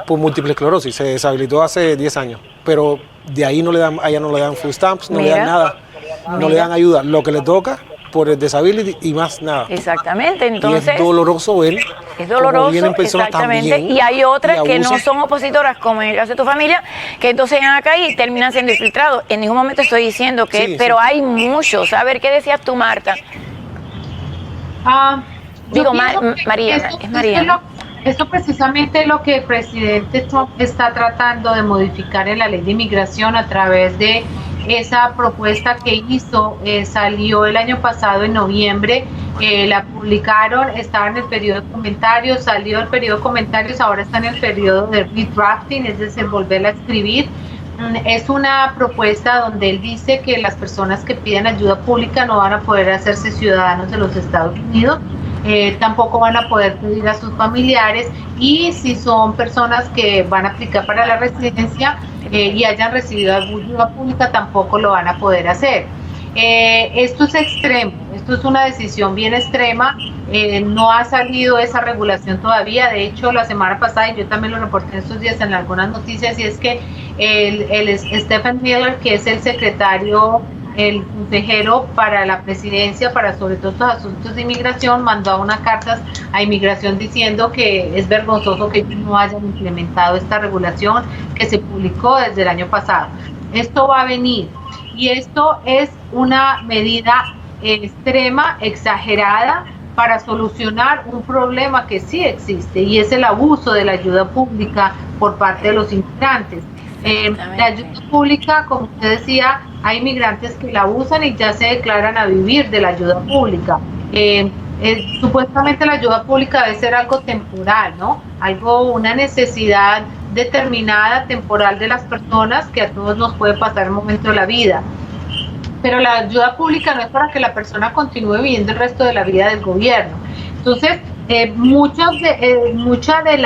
por múltiple esclerosis. Se deshabilitó hace 10 años. Pero de ahí a ella no le dan food stamps, no le dan nada. No le dan ayuda. Lo que le toca por el disability y más nada. Exactamente, entonces... Y es doloroso ver cómo vienen personas exactamente, también y hay otras y que no abusan. son opositoras, como en el caso de tu familia, que entonces llegan acá y terminan siendo infiltrados. En ningún momento estoy diciendo que, Sí, pero sí. hay muchos. A ver, ¿qué decías tú, Marta? Digo, María, es María. Esto precisamente es lo que el presidente Trump está tratando de modificar en la ley de inmigración a través de esa propuesta que hizo, salió el año pasado en noviembre, la publicaron, estaba en el periodo de comentarios, salió el periodo de comentarios, ahora está en el periodo de redrafting, es decir, volverla a escribir. Es una propuesta donde él dice que las personas que piden ayuda pública no van a poder hacerse ciudadanos de los Estados Unidos. Tampoco van a poder pedir a sus familiares, y si son personas que van a aplicar para la residencia y hayan recibido ayuda pública, tampoco lo van a poder hacer. Esto es extremo, esto es una decisión bien extrema, no ha salido esa regulación todavía. De hecho, la semana pasada, y yo también lo reporté en estos días en algunas noticias, y es que el Stephen Miller, que es el secretario, el consejero para la presidencia, para sobre todo estos asuntos de inmigración, mandó una carta a inmigración diciendo que es vergonzoso que ellos no hayan implementado esta regulación que se publicó desde el año pasado. Esto va a venir, y esto es una medida extrema, exagerada, para solucionar un problema que sí existe, y es el abuso de la ayuda pública por parte de los inmigrantes. La ayuda pública, como usted decía, hay inmigrantes que la usan y ya se declaran a vivir de la ayuda pública. Supuestamente la ayuda pública debe ser algo temporal, ¿no? Una necesidad determinada, temporal de las personas, que a todos nos puede pasar en un momento de la vida. Pero la ayuda pública no es para que la persona continúe viviendo el resto de la vida del gobierno. Entonces, mucha de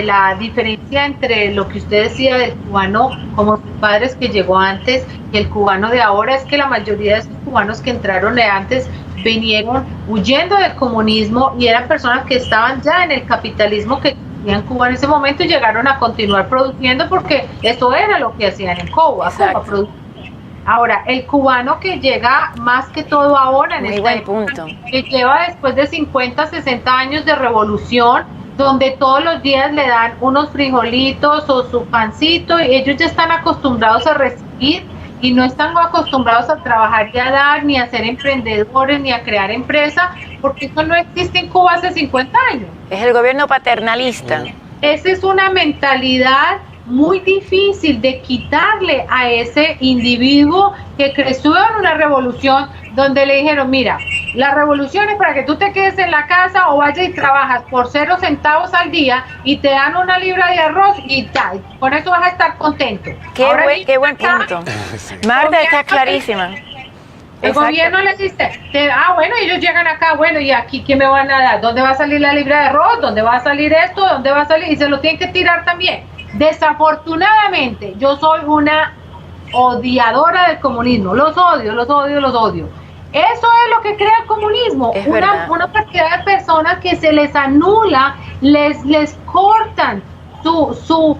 la diferencia entre lo que usted decía del cubano como sus padres que llegó antes y el cubano de ahora es que la mayoría de esos cubanos que entraron de antes vinieron huyendo del comunismo y eran personas que estaban ya en el capitalismo que existía en Cuba en ese momento, y llegaron a continuar produciendo porque eso era lo que hacían en Cuba, producir. Ahora, el cubano que llega más que todo ahora en este punto, que lleva después de 50, 60 años de revolución, donde todos los días le dan unos frijolitos o su pancito, y ellos ya están acostumbrados a recibir y no están acostumbrados a trabajar y a dar, ni a ser emprendedores, ni a crear empresa, porque eso no existe en Cuba hace 50 años. Es el gobierno paternalista. Esa es una mentalidad muy difícil de quitarle a ese individuo que creció en una revolución donde le dijeron, mira, la revolución es para que tú te quedes en la casa o vayas y trabajas por 0 centavos al día y te dan una libra de arroz y tal, con eso vas a estar contento. Qué buen punto. Marta, está clarísima. El gobierno les dice, bueno, ellos llegan acá, bueno, y aquí ¿qué me van a dar? ¿Dónde va a salir la libra de arroz? ¿Dónde va a salir esto? ¿Dónde va a salir? Y se lo tienen que tirar también. Desafortunadamente, yo soy una odiadora del comunismo. Los odio. Eso es lo que crea el comunismo. Una cantidad de personas que se les anula, les cortan su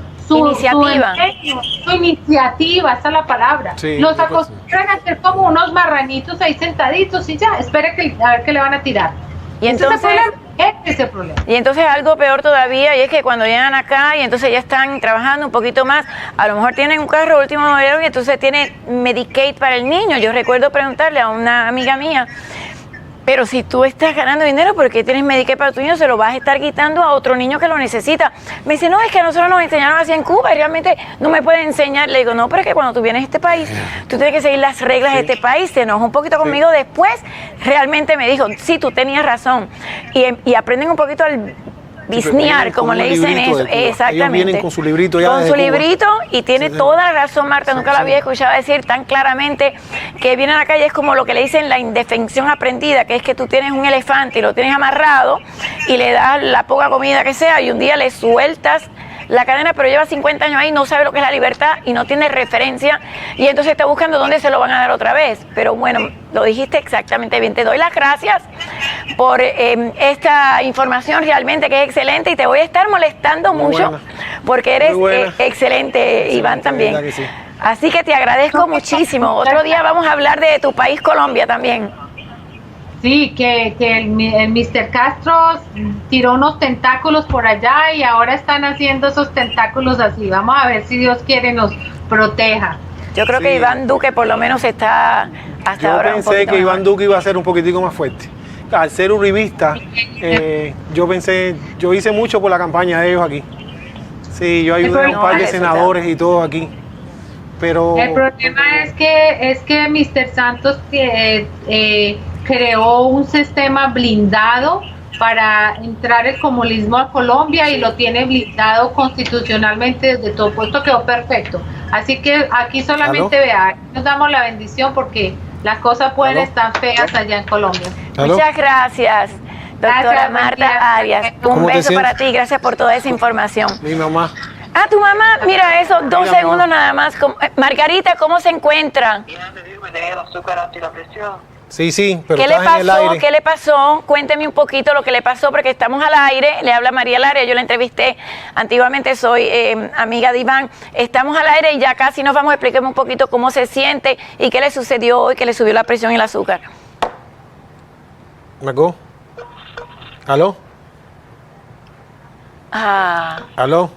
iniciativa, esa es la palabra. Sí, los acostumbran a ser como unos marranitos ahí sentaditos y ya, espera a ver qué le van a tirar. Y entonces Ese es el problema. Y entonces algo peor todavía, y es que cuando llegan acá y entonces ya están trabajando un poquito más, a lo mejor tienen un carro último modelo y entonces tienen Medicaid para el niño. Yo recuerdo preguntarle a una amiga mía, pero si tú estás ganando dinero, ¿por qué tienes Medicaid para tu niño? Se lo vas a estar quitando a otro niño que lo necesita. Me dice, no, es que a nosotros nos enseñaron así en Cuba y realmente no me pueden enseñar. Le digo, no, pero es que cuando tú vienes a este país, tú tienes que seguir las reglas de este país. Se enojó un poquito conmigo después. Realmente me dijo, sí, tú tenías razón. Y aprenden un poquito al bisnear, como le dicen eso. Exactamente. Ellos vienen con su librito ya. Con su librito, y tiene toda la razón, Marta. Nunca la había escuchado decir tan claramente que vienen acá y es como lo que le dicen la indefensión aprendida, que es que tú tienes un elefante y lo tienes amarrado y le das la poca comida que sea y un día le sueltas la cadena, pero lleva 50 años ahí, no sabe lo que es la libertad y no tiene referencia y entonces está buscando dónde se lo van a dar otra vez. Pero bueno, lo dijiste exactamente bien. Te doy las gracias por esta información realmente que es excelente y te voy a estar molestando mucho porque eres excelente, Iván, también. Sí. Así que te agradezco muchísimo. Otro día vamos a hablar de tu país, Colombia, también. Sí, que el Mr. Castro tiró unos tentáculos por allá y ahora están haciendo esos tentáculos así. Vamos a ver si Dios quiere nos proteja. Yo creo que Iván Duque por lo menos está hasta ahora un poquito Yo pensé que Iván mejor. Duque iba a ser un poquitico más fuerte. Al ser uribista, yo hice mucho por la campaña de ellos aquí. Sí, yo ayudé a un par de senadores y todo aquí. Pero el problema es que Mr. Santos creó un sistema blindado para entrar el comunismo a Colombia y lo tiene blindado constitucionalmente desde todo puesto, quedó perfecto. Así que aquí solamente vea, nos damos la bendición porque las cosas pueden estar feas allá en Colombia. Muchas gracias, doctora Marta Arias. Un beso para ti, gracias por toda esa información. Mi mamá. Ah, tu mamá, mira eso, 2 segundos nada más. Margarita, ¿cómo se encuentra? Sí, pero ¿Qué le pasó? ¿Qué le pasó? Cuénteme un poquito lo que le pasó, porque estamos al aire. Le habla María Laria, yo la entrevisté antiguamente, soy amiga de Iván. Estamos al aire y ya casi nos vamos. Explíqueme un poquito cómo se siente y qué le sucedió hoy, que le subió la presión y el azúcar. ¿Marco? ¿Aló? ¿Aló?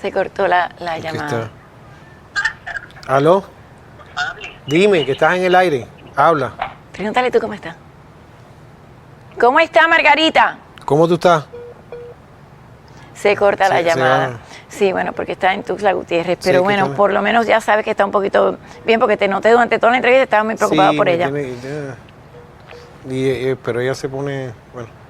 Se cortó la llamada. ¿Aló? Dime, que estás en el aire. Habla. Pregúntale tú cómo está. ¿Cómo está, Margarita? ¿Cómo tú estás? Se corta la llamada. Sí, bueno, porque está en Tuxtla Gutiérrez. Pero bueno, por lo menos ya sabes que está un poquito bien, porque te noté durante toda la entrevista, estaba muy preocupada por ella. Pero ella se pone, bueno.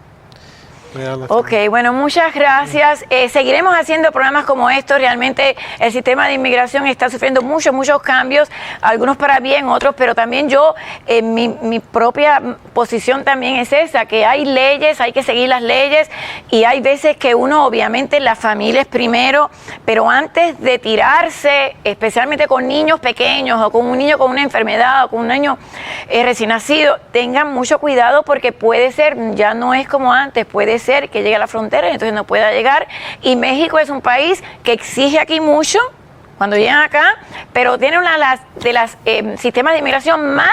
Ok, bueno, muchas gracias. Seguiremos haciendo programas como estos. Realmente el sistema de inmigración está sufriendo muchos cambios, algunos para bien, otros, pero también yo, mi propia posición también es esa, que hay leyes, hay que seguir las leyes y hay veces que uno, obviamente, la familia es primero, pero antes de tirarse, especialmente con niños pequeños o con un niño con una enfermedad o con un niño recién nacido, tengan mucho cuidado porque puede ser, ya no es como antes, puede ser que llegue a la frontera y entonces no pueda llegar. Y México es un país que exige aquí mucho cuando llegan acá, pero tiene una de las sistemas de inmigración más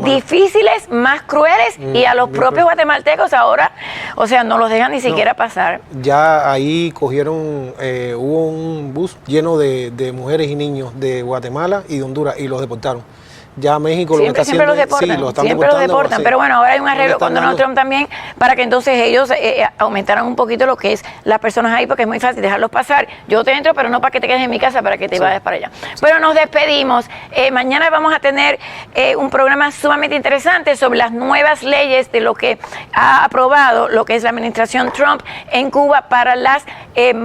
difíciles, más crueles, y a los propios guatemaltecos ahora, o sea, no los dejan ni siquiera pasar. Ya ahí cogieron, hubo un bus lleno de mujeres y niños de Guatemala y de Honduras y los deportaron. Ya México lo está haciendo, los deportan, siempre los deportan, pero bueno, ahora hay un arreglo con Donald Trump también para que entonces ellos aumentaran un poquito lo que es las personas ahí, porque es muy fácil dejarlos pasar. Yo te entro, pero no para que te quedes en mi casa, para que te vayas para allá. Pero nos despedimos. Mañana vamos a tener un programa sumamente interesante sobre las nuevas leyes de lo que ha aprobado lo que es la administración Trump en Cuba para las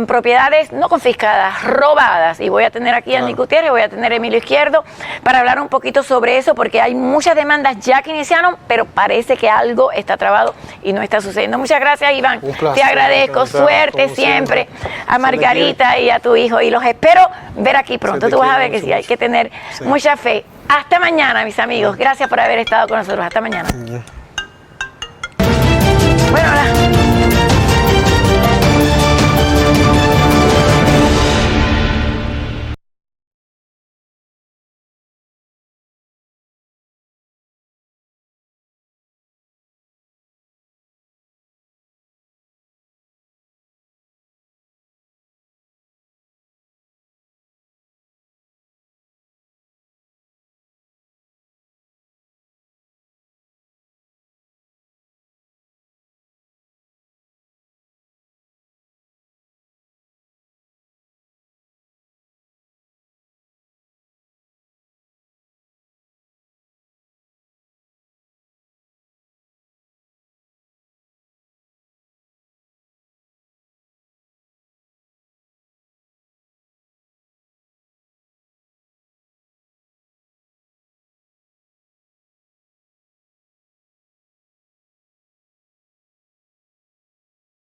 propiedades no confiscadas, robadas. Y voy a tener aquí a Nick Gutiérrez, voy a tener a Emilio Izquierdo para hablar un poquito sobre eso, porque hay muchas demandas ya que iniciaron, pero parece que algo está trabado y no está sucediendo. Muchas gracias, Iván. Te agradezco. Suerte siempre a Margarita y a tu hijo, y los espero ver aquí pronto. Tú vas a ver que sí, hay que tener mucha fe. Hasta mañana, mis amigos. Gracias por haber estado con nosotros. Hasta mañana.